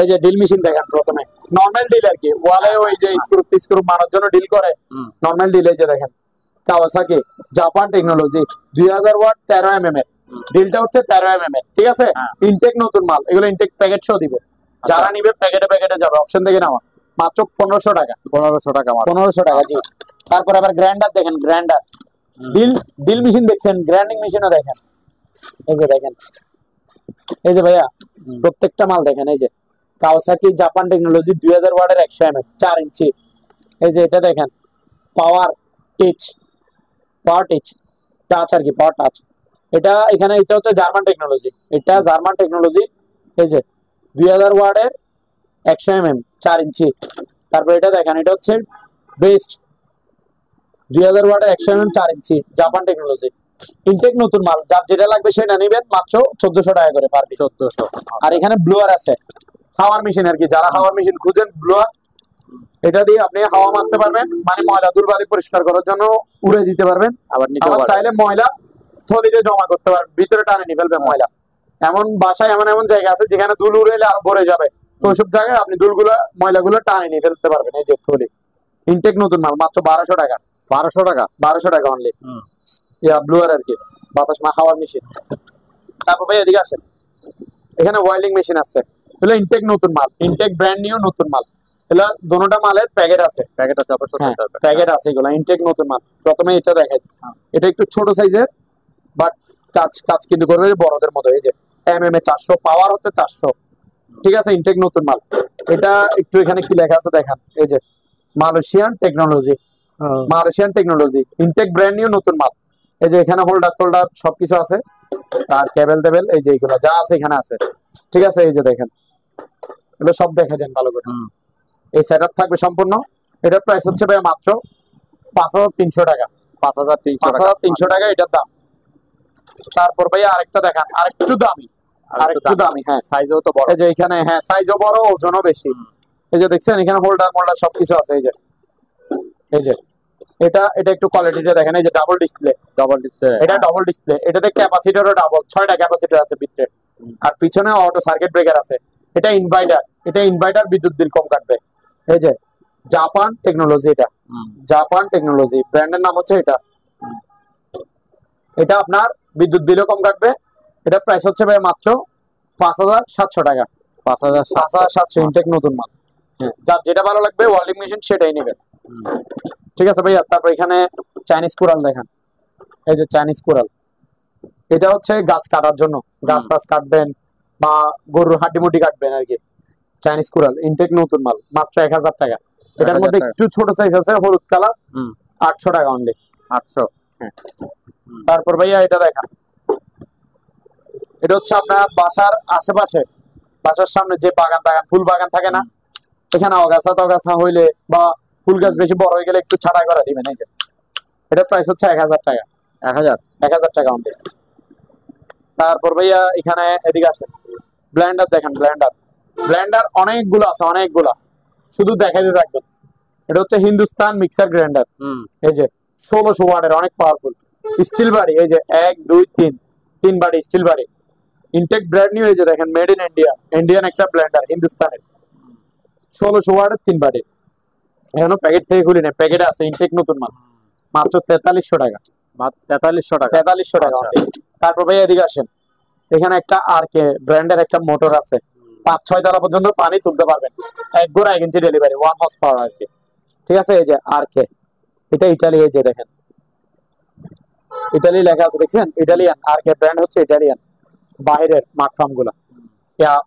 এই যে ডিল মেশিন দেখেন, প্রথমে নরমাল ডিল আর কি, ওয়ালে ওই যে স্ক্রু স্ক্রু মারার জন্য ডিল করে, নরমাল ডিল। এই যে দেখেন Kawasaki Japan technology 2000 watt 13 mm এর ডিলটা হচ্ছে 13 mm এর, ঠিক আছে। ইনটেক নতুন মাল, এগুলো ইনটেক প্যাকেট সহ দিবে, যারা নিবে প্যাকেটে প্যাকেটে যাবে, অপশন থেকে নেওয়া, মাত্র 1500 টাকা। 1500 টাকা মাত্র। 1500 টাকা, জি। তারপর আবার গ্রাইন্ডার দেখেন, গ্রাইন্ডার ডিল ডিল মেশিন দেখছেন, গ্রাইন্ডিং মেশিনও দেখেন, এই যে দেখেন, এই যে ভাইয়া প্রত্যেকটা মাল দেখেন, এই যে কাওয়াসাকি জাপান টেকনোলজি 2000 ওয়াটের 100 mm 4 ইঞ্চি। এই যে এটা দেখেন পাওয়ার টিচ, পাওয়ার টিচ টাচ আর কি, পাওয়ার টাচ। এটা এখানে এটা হচ্ছে জার্মান টেকনোলজি, এটা জার্মান টেকনোলজি। এই যে 2000 ওয়াটের 100 mm 4 ইঞ্চি। তারপর এটা দেখেন, এটা হচ্ছে বেস্ট 2000 ওয়াটের 100 mm 4 ইঞ্চি জাপান টেকনোলজি। ইনটেক নতুন মাল, যার যেটা লাগবে সেটা নেবেন, মাত্র 1400 টাকা করে পার পিস। 1400। আর এখানে ব্লোয়ার আছে, হাওয়ার মেশিন আর কি, যারা হাওয়ার মেশিন খুঁজেন, ব্লোয়ার, এটা দিয়ে আপনি হাওয়া মারতে পারবেন, মানে ময়লা ধুলবালি পরিষ্কার করার জন্য উড়ে দিতে পারবেন। আবার নিতে আবার পারবেন। চাইলে ময়লা থলিতে জমা করতে পারবেন, ভিতরে টানে নিয়ে ফেলবে ময়লা। এমন বাসায় এমন এমন জায়গা আছে যেখানে ধুল উড়ে এলে আর ভরে যাবে, তো ওইসব জায়গায় আপনি ধুলগুলো ময়লাগুলো টানে নিয়ে ফেলতে পারবেন। এই যে থলি, ইনটেক নতুন মাল, মাত্র 1200 টাকা। 1200 টাকা। 1200 টাকা অনলি। ইয়া ব্লোয়ার আর কি, বাতাস হাওয়ার মেশিন। তারপর ভাই এদিকে আসেন, এখানে ওয়েল্ডিং মেশিন আছে, এগুলো ইনটেক নতুন মাল, ইনটেক ব্র্যান্ড নিউ নতুন মাল। এগুলা দোনোটা মালের প্যাকেট আছে, প্যাকেট আছে আবার 70 টাকা। প্যাকেট আছে, এগুলো ইনটেক নতুন মাল। প্রথমে এটা দেখাই, এটা একটু ছোট সাইজের, বাট কাজ কাজ কিন্তু করবে বড়দের মতো। এই যে এমএম এ 400, পাওয়ার হচ্ছে 400, ঠিক আছে, ইনটেক নতুন মাল। এটা একটু এখানে কি লেখা আছে দেখেন, এই যে Malaysian technology, Malaysian technology, Intech brand new নতুন মাল। এই যে এখানে হোল্ডার টোল্ডার সবকিছু আছে, তার কেবল টেবল, এই যে এগুলো যা আছে এখানে আছে, ঠিক আছে। এই যে দেখেন, এগুলো সব দেখা দেন ভালো করে। এই সেটআপ থাকবে সম্পূর্ণ। এটার প্রাইস হচ্ছে ভাই মাত্র 5300 টাকা। 5300 টাকা এটার দাম। তারপর ভাই আরেকটা দেখান, আরেকটু দামি, আরেকটু দামি, হ্যাঁ সাইজও তো বড়। এই যে এখানে, হ্যাঁ সাইজও বড়, ওজনও বেশি। এই যে দেখছেন এখানে হোল্ডার মোল্ডার সবকিছু আছে। এই যে এই যে এটা এটা একটু কোয়ালিটিটা দেখেন, এই যে ডাবল ডিসপ্লে, ডাবল ডিসপ্লে। এটা ডাবল ডিসপ্লে, এটাতে ক্যাপাসিটরও ডাবল, 6টা ক্যাপাসিটর আছে ভিতরে, আর পিছনে অটো সার্কিট ব্রেকার আছে। এটা ইনভার্টার, এটা ইনভার্টার, বিদ্যুৎ বিল কম কাটবে। এই যে জাপান টেকনোলজি, এটা জাপান টেকনোলজি, ব্র্যান্ডের নাম হচ্ছে এটা। এটা আপনার বিদ্যুৎ বিলও কম কাটবে। এটা প্রাইস হচ্ছে ভাই মাত্র 5700 টাকা। 5700 ইনটেক নতুন মাল। হ্যাঁ, যার যেটা ভালো লাগবে ওয়েল্ডিং মেশিন সেটাই নেবেন, ঠিক আছে ভাইয়া। তারপর এখানে চাইনিজ কুড়াল দেখেন, এই যে চাইনিজ কুড়াল, এটা হচ্ছে গাছ কাটার জন্য, গাছ টাছ কাটবেন বা গরুর হাড্ডি মুড্ডি কাটবেন আর কি। চাইনিজ কুড়াল ইনটেক নতুন মাল, মাত্র 1000 টাকা। এটার মধ্যে একটু ছোট সাইজ আছে, হলুদ কালার, 800 টাকা অনলি। 800। হ্যাঁ। তারপর ভাইয়া এটা দেখেন, এটা হচ্ছে আপনার বাসার আশেপাশে, বাসার সামনে যে বাগান টাগান, ফুল বাগান থাকে না, এখানে অগাছা টগাছা হইলে বা ফুল গাছ বেশি বড় হয়ে গেলে একটু ছাঁটাই করে দিবেন। এই যে এটার প্রাইস হচ্ছে 1000 টাকা। 1000 টাকা অনলি। তারপর ভাইয়া এখানে এদিকে আসেন, ব্লেন্ডার দেখেন, ব্লেন্ডার ব্লেন্ডার অনেকগুলো আছে, অনেকগুলা, শুধু দেখাইতে থাকবেন। এটা হচ্ছে হিন্দুস্তান মিক্সার গ্রাইন্ডার, এই যে 1600 ওয়াটের, অনেক পাওয়ারফুল, স্টিল বাড়ি। এই যে 1 2 3 3 বাড়ি স্টিল বাড়ি, ইনটেক ব্র্যান্ড নিউ। এই যে দেখেন মেড ইন ইন্ডিয়া, ইন্ডিয়ান একটা ব্লেন্ডার, হিন্দুস্তানের, 1600 ওয়াটের 3 বাড়ি। এখনো প্যাকেট থেকে খুলি না, প্যাকেট আছে, ইনটেক নতুন মাল, মাত্র 4300 টাকা। 4300 টাকা। 4300 টাকা। তারপর ভাই এদিকে আসেন, এখানে একটা আরকে ব্র্যান্ডের একটা মোটর আছে, 5-6 তলা পর্যন্ত পানি তুলতে পারবেন, 1 গোড়া 1 ইঞ্চি ডেলিভারি, 1 হর্স পাওয়ার আর কি, ঠিক আছে। এই যে আরকে, এটা ইতালি, এই যে দেখেন ইতালি লেখা আছে, দেখছেন, ইটালিয়ান আরকে ব্র্যান্ড হচ্ছে ইটালিয়ান, বাইরের মাঠ ফার্ম গুলা,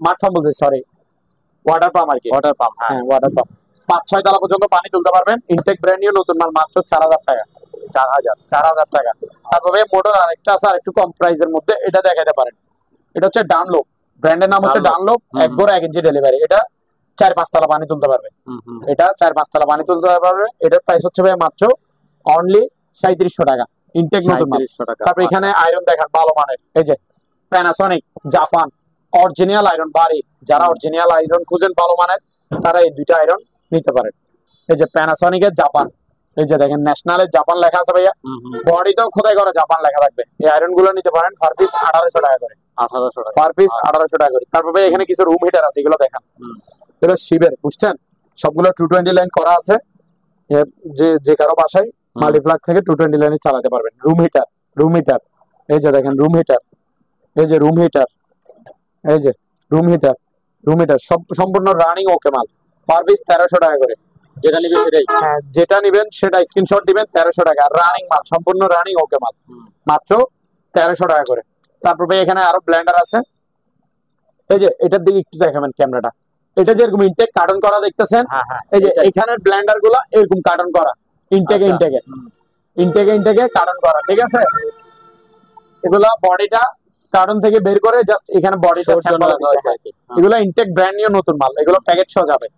মাঠ ফার্ম বলতে সরি, ওয়াটার পাম্প আর কি, ওয়াটার পাম্প। হ্যাঁ ওয়াটার পাম্প। 5-6 তলা পর্যন্ত পানি তুলতে পারবেন, ইনটেক ব্র্যান্ড নিউ নতুন মাল, মাত্র 4000 টাকা। 4000 টাকা। তারপরে মোটর আরেকটা আছে, আরেকটু কম প্রাইসের মধ্যে, এটা দেখাইতে পারেন। এটা হচ্ছে ডানলোপ, ব্র্যান্ডের নাম হচ্ছে ডানলোপ, 1 গোড়া 1 ইঞ্চি ডেলিভারি। এটা 4-5 তলা পানি তুলতে পারবে, এটা 4-5 তলা পানি তুলতে পারবে। এটার প্রাইস হচ্ছে ভাই মাত্র অনলি 3700 টাকা, ইনটেক নতুন মাল। তারপর এখানে আয়রন দেখেন ভালো মানের, এই যে প্যানাসনিক জাপান অরিজিনাল আয়রন বাড়ি, যারা অরিজিনাল আয়রন খুঁজেন ভালো মানের, তারা এই দুইটা আয়রন নিতে পারেন। এই যে প্যানাসনিকের জাপান, এই যে দেখেন ন্যাশনালে জাপান লেখা আছে ভাইয়া, বডিতেও খোদাই করা জাপান লেখা থাকবে। এই আয়রন গুলো নিতে পারেন, পার পিস 1800 টাকা করে। 1800 টাকা পার পিস 1800 টাকা করে। তারপর ভাই এখানে কিছু রুম হিটার আছে, এগুলো দেখেন, এগুলো শিবের, বুঝছেন, সবগুলো 220 লাইন করা আছে। যে কারো বাসায় মাল্টিপ্লাগ থেকে 220 লাইনে চালাতে পারবেন। রুম হিটার, রুম হিটার, এই যে দেখেন রুম হিটার, এই যে রুম হিটার, এই যে রুম হিটার, রুম হিটার সব সম্পূর্ণ রানিং ওকে মাল। পার পিস 1300 টাকা করে। যেটা নিবেন সেটাই, হ্যাঁ যেটা নিবেন সেটা স্ক্রিনশট দিবেন, 1300 টাকা রানিং মাল, সম্পূর্ণ রানিং ওকে মাল, মাত্র 1300 টাকা করে। তারপর ভাই এখানে আরো ব্লেন্ডার আছে, এই যে এটার দিকে একটু দেখাবেন ক্যামেরাটা, এটা যেরকম ইনটেক কার্টন করা দেখতেছেন, এই যে এখানে ব্লেন্ডার গুলা এরকম কার্টন করা, ইনটেকে ইনটেকে ইনটেকে ইনটেকে কার্টন করা, ঠিক আছে। এগুলা বডিটা কার্টন থেকে বের করে জাস্ট এখানে বডিটা স্যাম্পল দিয়েছে। এগুলা ইনটেক ব্র্যান্ড নিউ নতুন মাল, এগুলো প্যাকেট সহ যাবে।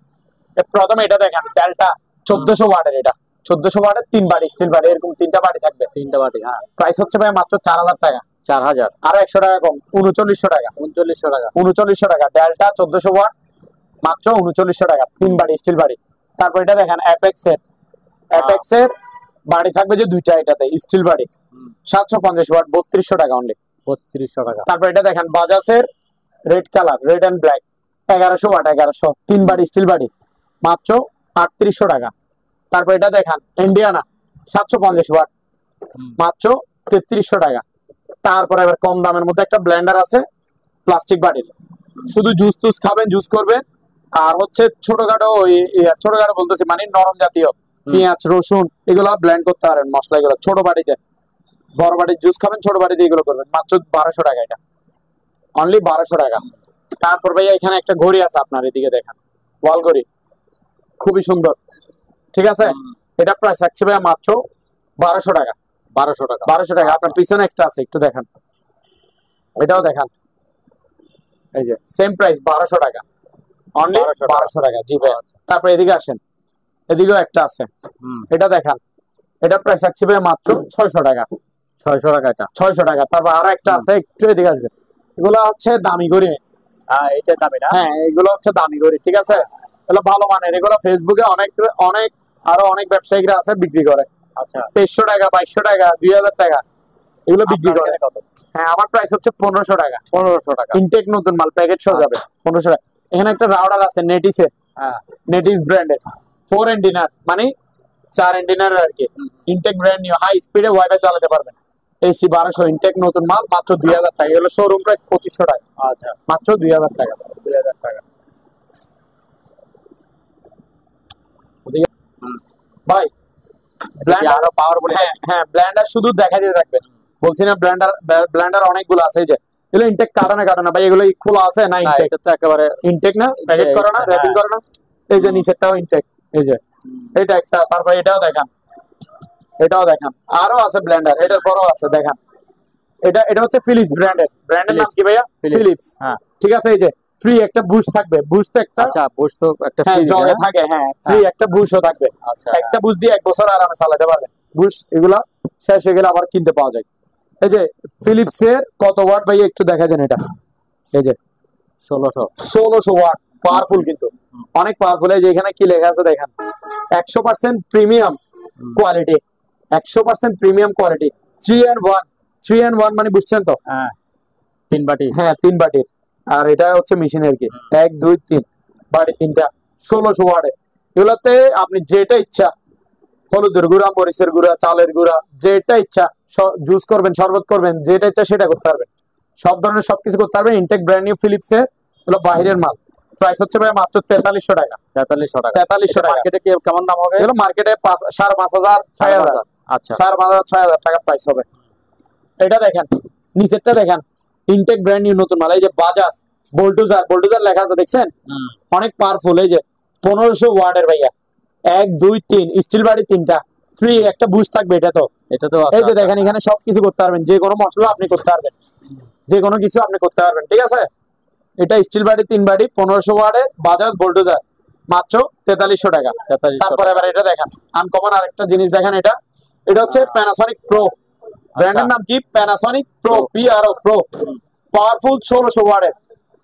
প্রথমে এটা দেখেন ডেল্টা 1400 ওয়াটের, এটা 1400 ওয়াটের 3 বাটি স্টিল বাটি, এরকম 3টা বাটি থাকবে, 3টা বাটি। হ্যাঁ, প্রাইস হচ্ছে ভাই মাত্র 4000 টাকা। 4000, আরো 100 টাকা কম, 3900 টাকা। 3900 টাকা, 3900 টাকা ডেল্টা 1400 ওয়াট, মাত্র 3900 টাকা 3 বাটি স্টিল বাটি। তারপর এটা দেখেন অ্যাপেক্স এর বাড়ি থাকবে যে দুইটা, এটাতে স্টিল বাড়ি 750 ওয়াট, 3200 টাকা অনলি, 3200 টাকা। তারপর এটা দেখেন বাজাজের red colour, red and black 1100 watt, 1100 3 বাড়ি স্টিল বাড়ি, মাত্র 3800 টাকা। তারপর এটা দেখেন ইন্ডিয়ানা 750 ওয়াট, মাত্র 3300 টাকা। তারপর এবার কম দামের মধ্যে একটা ব্লেন্ডার আছে প্লাস্টিক বাটির, শুধু জুস টুস খাবেন, জুস করবেন, আর হচ্ছে ছোটখাটো ছোটখাটো বলতেছি মানে নরম জাতীয় পেঁয়াজ রসুন এগুলো ব্লেন্ড করতে পারেন, মশলা এগুলো ছোট বাটিতে। বড় বাটির জুস খাবেন, ছোট বাটিতে এগুলো করবেন, মাত্র 1200 টাকা, এটা অনলি 1200 টাকা। তারপর ভাইয়া এখানে একটা ঘড়ি আছে আপনার, এদিকে দেখেন ওয়াল ঘড়ি, খুবই সুন্দর, ঠিক আছে। এটা প্রাইস থাকছে ভাইয়া মাত্র 1200 টাকা। 1200 টাকা, 1200 টাকা। আপনার পিছনে একটা আছে, একটু দেখান, এটাও দেখান, এই যে সেম প্রাইস 1200 টাকা, অনলি 1200 টাকা। জি ভাই। তারপর এদিকে আসেন, এদিকেও একটা আছে, এটা দেখান, এটা প্রাইস থাকছে ভাই মাত্র 600 টাকা। 600 টাকা, এটা 600 টাকা। তারপর আরো একটা আছে, একটু এদিকে আসবেন, এগুলো হচ্ছে দামি ঘড়ি। এটা দামি না? হ্যাঁ এগুলো হচ্ছে দামি ঘড়ি, ঠিক আছে, এগুলো ভালো মানের। এগুলো ফেসবুকে অনেক অনেক আরো অনেক ব্যবসায়ীরা আছে বিক্রি করে। আচ্ছা, 2300 টাকা, 2200 টাকা, 2000 টাকা এগুলো বিক্রি করে। কত? হ্যাঁ আমার প্রাইস হচ্ছে 1500 টাকা। 1500 টাকা, ইনটেক নতুন মাল, প্যাকেট সহ যাবে 1500 টাকা। এখানে একটা রাউডার আছে নেটিসে, নেটিস ব্র্যান্ডের 4 এন্টিনার, মানে 4 এন্টিনার আর কি, ইনটেক ব্র্যান্ড নিউ, হাই স্পিডে ওয়াইফাই চালাতে পারবেন। এসি 1200, ইনটেক নতুন মাল, মাত্র 2000 টাকা। এগুলো শোরুম প্রাইস 2500 টাকা। আচ্ছা, মাত্র 2000 টাকা। 2000 টাকা। ভাই ব্লেন্ডার আরো পাওয়ারফুল, হ্যাঁ ব্লেন্ডার শুধু দেখা দিয়ে রাখবেন, বলছি না ব্লেন্ডার অনেকগুলো আছে। এই যে এগুলো ইনটেক কাটানো কাটানো ভাই, এগুলো খোলা আছে না? ইনটেক, এটা তো একেবারে ইনটেক না, প্যাকেট করা না, র‍্যাপিং করা না। এই যে নিচেরটাও ইনটেক, এই যে এটা একটা। তারপর এটাও দেখান, এটাও দেখান, আরো আছে ব্লেন্ডার, এটার পরও আছে দেখান। এটা হচ্ছে ফিলিপস ব্র্যান্ডের নাম কি ভাইয়া? ফিলিপস। হ্যাঁ, ঠিক আছে। এই যে ফ্রি একটা বুশ থাকবে, বুশ তো একটা, আচ্ছা বুশ তো একটা হ্যাঁ ফ্রি জগে থাকে, হ্যাঁ ফ্রি একটা বুশও থাকবে। আচ্ছা, একটা বুশ দিয়ে 1 বছর আরামে চালাতে পারবেন। বুশ এগুলা শেষ হয়ে গেলে আবার কিনতে পাওয়া যায়। এই যে ফিলিপস এর কত ওয়াট ভাই একটু দেখা দেন, এটা এই যে 1600 ওয়াট, পাওয়ারফুল, কিন্তু অনেক পাওয়ারফুল। এই যে এখানে কি লেখা আছে দেখেন, 100% premium quality, 100% premium quality, 3 and 1 মানে বুঝছেন তো? হ্যাঁ, 3 বাটি, হ্যাঁ 3 বাটির। আর এটা হচ্ছে মেশিনের কি 1 2 3 বাটি 3টা, 1600 ওয়াটের। এগুলোতে আপনি যেটা ইচ্ছা, হলুদের গুঁড়া, মরিচের গুঁড়া, চালের গুঁড়া, যেটা ইচ্ছা জুস করবেন, শরবত করবেন, যেটা ইচ্ছা সেটা করতে পারবেন। সব ধরনের সবকিছু করতে পারবেন। ইনটেক ব্র্যান্ড নিউ ফিলিপস এর, এগুলো বাইরের মাল। প্রাইস হচ্ছে ভাই মাত্র 4300 টাকা। 4300 টাকা। 4300 টাকা। মার্কেটে কি কেমন দাম হবে? এগুলো মার্কেটে 5500 6000। আচ্ছা, 5500 6000 টাকা প্রাইস হবে। এটা দেখেন, নিচেরটা দেখেন, ইনটেক ব্র্যান্ড নিউ নতুন মাল। এই যে বাজাজ বোল্টুজার লেখা আছে দেখছেন, অনেক পাওয়ারফুল। এই যে 1500 ওয়াটের ভাইয়া, 1 2 3 স্টিল বাড়ি 3টা, ফ্রি একটা বুশ থাকবে। এটা তো এই যে দেখেন, এখানে সবকিছু করতে পারবেন, যে কোনো মশলা আপনি করতে পারবেন, যে কোনো কিছু আপনি করতে পারবেন, ঠিক আছে। এটা স্টিল বাড়ি 3 বাড়ি 1500 ওয়াটের বাজাজ বোল্টুজার, মাত্র 4300 টাকা। তারপর এবার এটা দেখেন, আনকমন আরেকটা জিনিস দেখেন, এটা হচ্ছে প্যানাসনিক প্রো, ব্র্যান্ডের নাম কি? Panasonic pro, PRO pro, powerful 1600 ওয়াটের।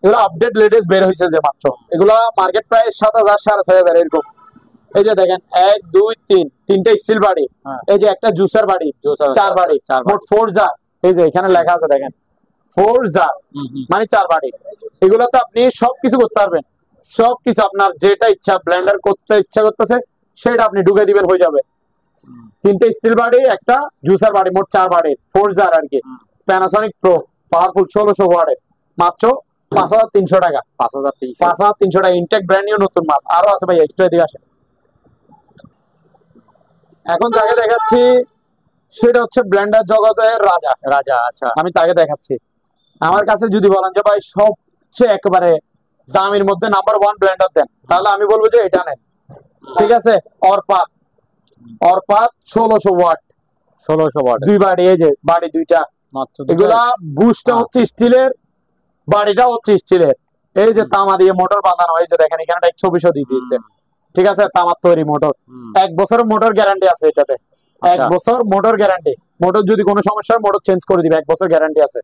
এগুলো আপডেট লেটেস্ট বের হয়েছে যে মাত্র, এগুলা মার্কেট প্রাইস 7000 6500 এরকম, এই যে দেখেন 1 2 3 তিনটা স্টিল বাড়ি, এই যে একটা জুসার বাড়ি, চার বাড়ি, মোট 4 জার। এই যে এখানে লেখা আছে দেখেন 4 জার মানে 4 বাড়ি। এগুলোতে আপনি সবকিছু করতে পারবেন, সবকিছু আপনার যেটা ইচ্ছা ব্লেন্ডার করতে ইচ্ছা করতেছে সেটা আপনি ঢুকে দিবেন, হয়ে যাবে। তিনটা স্টিল বাড়ি, একটা জুসার বাড়ি, মোট 4 বাড়ি, 4 জার আর কি। প্যানাসোনিক প্রো পাওয়ারফুল 1600 ওয়াটের, মাত্র 5300 টাকা। 5300 টাকা, ইনটেক ব্র্যান্ড নিউ নতুন মাল। আরো আছে ভাই, একটু এদিকে আসেন। এখন যাকে দেখাচ্ছি সেটা হচ্ছে ব্লেন্ডার জগতের রাজা। আচ্ছা, আমি তাকে দেখাচ্ছি। আমার কাছে যদি বলেন যে ভাই সবচেয়ে একেবারে দামের মধ্যে নাম্বার 1 ব্লেন্ডার দেন, তাহলে আমি বলবো যে এটা নেন। ঠিক আছে, অরপাত 1600 ওয়াট, 1600 ওয়াট, দুই বাড়ি, এই যে বাড়ি দুইটা মাত্র। এগুলা বুশটা হচ্ছে স্টিলের, বাড়িটা হচ্ছে স্টিলের। এই যে তামা দিয়ে মোটর বাঁধানো, এই যে দেখেন এখানে একটা 2400 দিয়ে দিয়েছে। ঠিক আছে, তামার তৈরি মোটর, 1 বছরের মোটর গ্যারান্টি আছে এটাতে। 1 বছর মোটর গ্যারান্টি, মোটর যদি কোনো সমস্যা হয় মোটর চেঞ্জ করে দিবে, 1 বছর গ্যারান্টি আছে।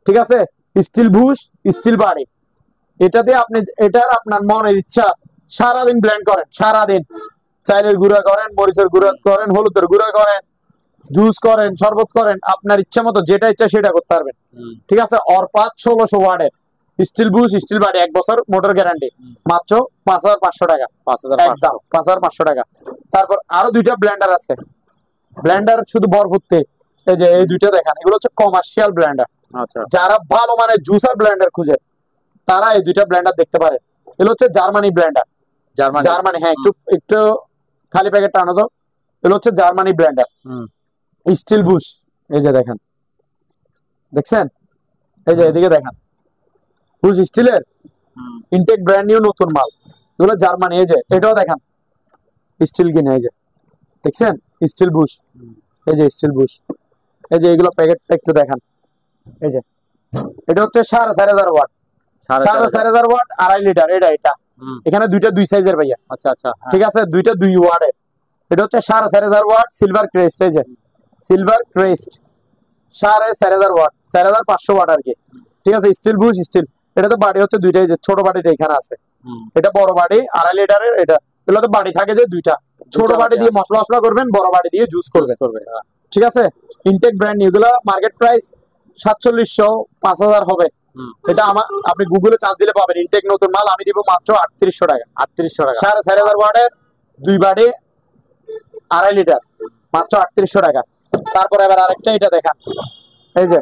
ঠিক আছে, স্টিল বুশ, স্টিল বাড়ি। এটাতে আপনি এটার আপনার মনের ইচ্ছা সারাদিন ব্লেন্ড করেন, সারাদিন চাইলের গুঁড়া করেন, মরিচের গুঁড়া করেন, হলুদের গুঁড়া করেন, জুস করেন, শরবত করেন, আপনার ইচ্ছা মতো যেটা ইচ্ছা সেটা করতে পারবেন। ঠিক আছে, অরপাত 1600 ওয়াটের স্টিল বুশ, স্টিল বাড়ি, 1 বছর মোটর গ্যারান্টি, মাত্র 5500 টাকা। 5500 টাকা। তারপর আরো দুইটা ব্লেন্ডার আছে, ব্লেন্ডার শুধু ভরপুরতে। এই যে এই দুইটা দেখেন, এগুলো হচ্ছে কমার্শিয়াল ব্লেন্ডার। আচ্ছা, যারা ভালো মানে জুসার ব্লেন্ডার খুঁজে তারা এই দুইটা ব্লেন্ডার দেখতে পারে। এগুলো হচ্ছে জার্মানি ব্লেন্ডার, জার্মানি। হ্যাঁ, একটু খালি প্যাকেট টানো তো। এগুলো হচ্ছে জার্মানি ব্লেন্ডার, স্টিল বুশ। এই যে দেখেন, দেখছেন? এই যে এদিকে দেখেন, বুশ স্টিলের, ইনটেক ব্র্যান্ড নিউ নতুন মাল। এগুলো জার্মানি। এই যে এটাও দেখেন স্টিল কিনে, এই যে দেখছেন স্টিল বুশ, এই যে স্টিল বুশ। এই যে এগুলো প্যাকেটটা একটু দেখান। এই যে এটা হচ্ছে 4500 ওয়াট, 4500 ওয়াট, 2.5 লিটার। এটা এখানে দুইটা 2 সাইজের ভাইয়া। আচ্ছা, ঠিক আছে, দুইটা 2 ওয়াটের। এটা হচ্ছে 4500 ওয়াট সিলভার ক্রেস্ট। এই যে সিলভার ক্রেস্ট 4500 ওয়াট, 4500 ওয়াট আর কি। ঠিক আছে, স্টিল বুশ, স্টিল। এটা তো বাড়ি হচ্ছে দুইটাই, যে ছোট বাড়িটা এখানে আছে, এটা বড় বাড়ি 2.5 লিটারের। এটা এগুলো তো বাড়ি থাকে যে দুইটা, ছোট বাড়ি দিয়ে মশলা করবেন, বড় বাড়ি দিয়ে জুস করবেন। ঠিক আছে, ইনটেক ব্র্যান্ড নিউ। এগুলো মার্কেট প্রাইস 4700, 5000 হবে। এটা আমার, আপনি গুগলে চার্জ দিলে পাবেন। ইনটেক নতুন মাল আমি দিব মাত্র 3800 টাকা। 4500 ওয়াটের 2 বাড়ি 2.5 লিটার, মাত্র 3800 টাকা। তারপর এবার আরেকটা এটা দেখান। এই যে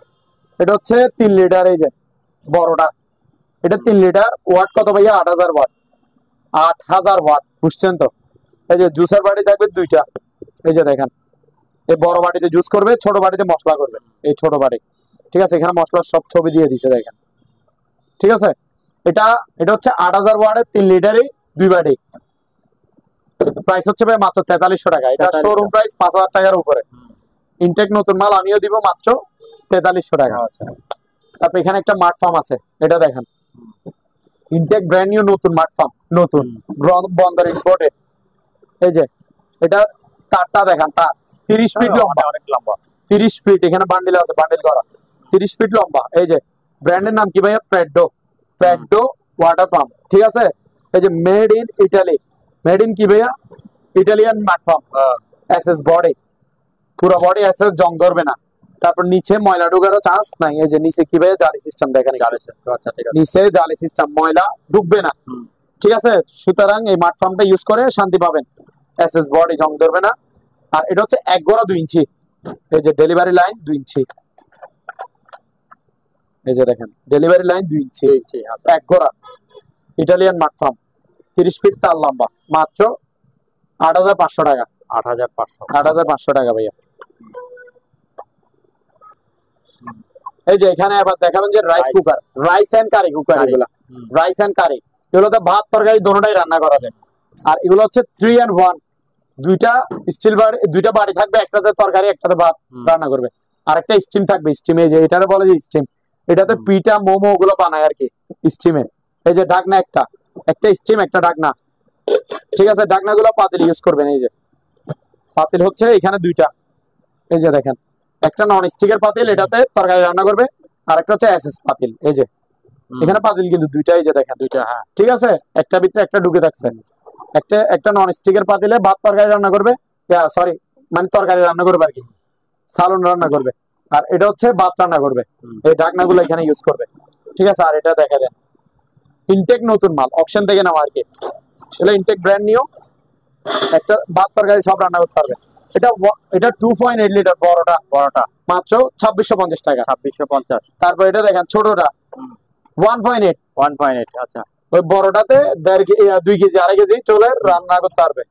এটা হচ্ছে 3 লিটার, এই যে বড়টা, এটা 3 লিটার। ওয়াট কত ভাইয়া? 8000 ওয়াট। 8000 ওয়াট, বুঝছেন তো? এই যে জুসার বাটি থাকবে দুইটা। এই যে দেখেন, এই বড় বাটিতে জুস করবে, ছোট বাটিতে মশলা করবে। এই ছোট বাটি, ঠিক আছে, এখানে মশলার সব ছবি দিয়ে দিছে দেখেন। ঠিক আছে, এটা হচ্ছে 8000 ওয়াটের 3 লিটারই 2 বাটি। প্রাইস হচ্ছে ভাই মাত্র 4300 টাকা। এটা শোরুম প্রাইস 5000 টাকার উপরে। ইনটেক নতুন মাল আমিও দিব মাত্র 4300 টাকা। তারপর এখানে একটা মাঠ ফার্ম আছে, এটা দেখেন, ইনটেক ব্র্যান্ড নিউ নতুন মাঠ ফার্ম, নতুন বন্দর ইম্পোর্টেড। এই যে এটা তারটা দেখেন, তার 30 ফিট লম্বা, অনেক লম্বা, 30 ফিট। এখানে বান্ডিল আছে, বান্ডিল করা, 30 ফিট লম্বা। এই যে ব্র্যান্ডের নাম কি ভাইয়া? প্রেডো ওয়াটার পাম্প। ঠিক আছে, এই যে made in Italy, made in কি ভাইয়া? ইটালিয়ান মাঠ ফার্ম। এসএস বডি, পুরো বডি এসএস, জং ধরবে না। তারপর নিচে ময়লা ঢোকারও চান্স নাই। এই যে নিচে কি ভাইয়া? জালি সিস্টেম দেখেন, নিচে জালি সিস্টেম, ময়লা ঢুকবে না। ঠিক আছে, সুতরাং এই মাঠ ফার্মটা ইউজ করে শান্তি পাবেন। এসএস বডি, জং ধরবে না। আর এটা হচ্ছে 1 গড়া 2 ইঞ্চি। এই যে ডেলিভারি লাইন 2 ইঞ্চি। এই যে দেখেন ডেলিভারি লাইন 2 ইঞ্চি, 1 গড়া, ইটালিয়ান মাঠ ফার্ম, 30 ফিট তার লম্বা, মাত্র 8500 টাকা। 8500 টাকা ভাইয়া। এই যে এখানে আবার দেখাবেন যে rice cooker, rice and curry cooker. এগুলা রাইস এন্ড কারি, এগুলোতে ভাত তরকারি দুটোটাই রান্না করা যায়। আর এগুলো হচ্ছে 3 and 1, দুইটা স্টিল বাড়ি, দুইটা বাড়ি থাকবে, একটাতে তরকারি একটাতে ভাত রান্না করবে, আর একটা স্টিম থাকবে। স্টিমে যে এটারে বলে যে স্টিম, এটাতে পিঠা মোমো ওগুলো বানায় আর কি স্টিমে। এই যে ঢাকনা, একটা স্টিম, একটা ঢাকনা। ঠিক আছে, ঢাকনা গুলো পাতিল ইউজ করবেন। এই যে পাতিল হচ্ছে এখানে দুইটা। এই যে দেখেন, একটা নন স্টিকের পাতিল, এটাতে তরকারি রান্না করবে, আর একটা হচ্ছে এসএস পাতিল। এই যে এখানে পাতিল কিন্তু দুইটা, এই যে দেখেন দুইটা। হ্যাঁ, ঠিক আছে, একটা ভিতরে একটা ঢুকে থাকছে। একটা একটা নন স্টিকের পাতিলে ভাত তরকারি রান্না করবে, সরি মানে তরকারি রান্না করবে আর কি, সালন রান্না করবে। আর এটা হচ্ছে ভাত রান্না করবে, এই ঢাকনাগুলো এখানে ইউজ করবে। ঠিক আছে, আর এটা দেখা দেন ইনটেক নতুন মাল, অকশন থেকে নেওয়া আর কি। এটা ইনটেক ব্র্যান্ড নিও, একটা ভাত তরকারি সব রান্না করতে পারবে। এটা 2.8 লিটার বড়টা মাত্র 2650 টাকা। 2650। তারপর এটা দেখেন ছোটটা 1.8। 1.8, আচ্ছা। ওই বড়টাতে 2 কেজি 2.5 কেজি চলে রান্না করতে পারবে,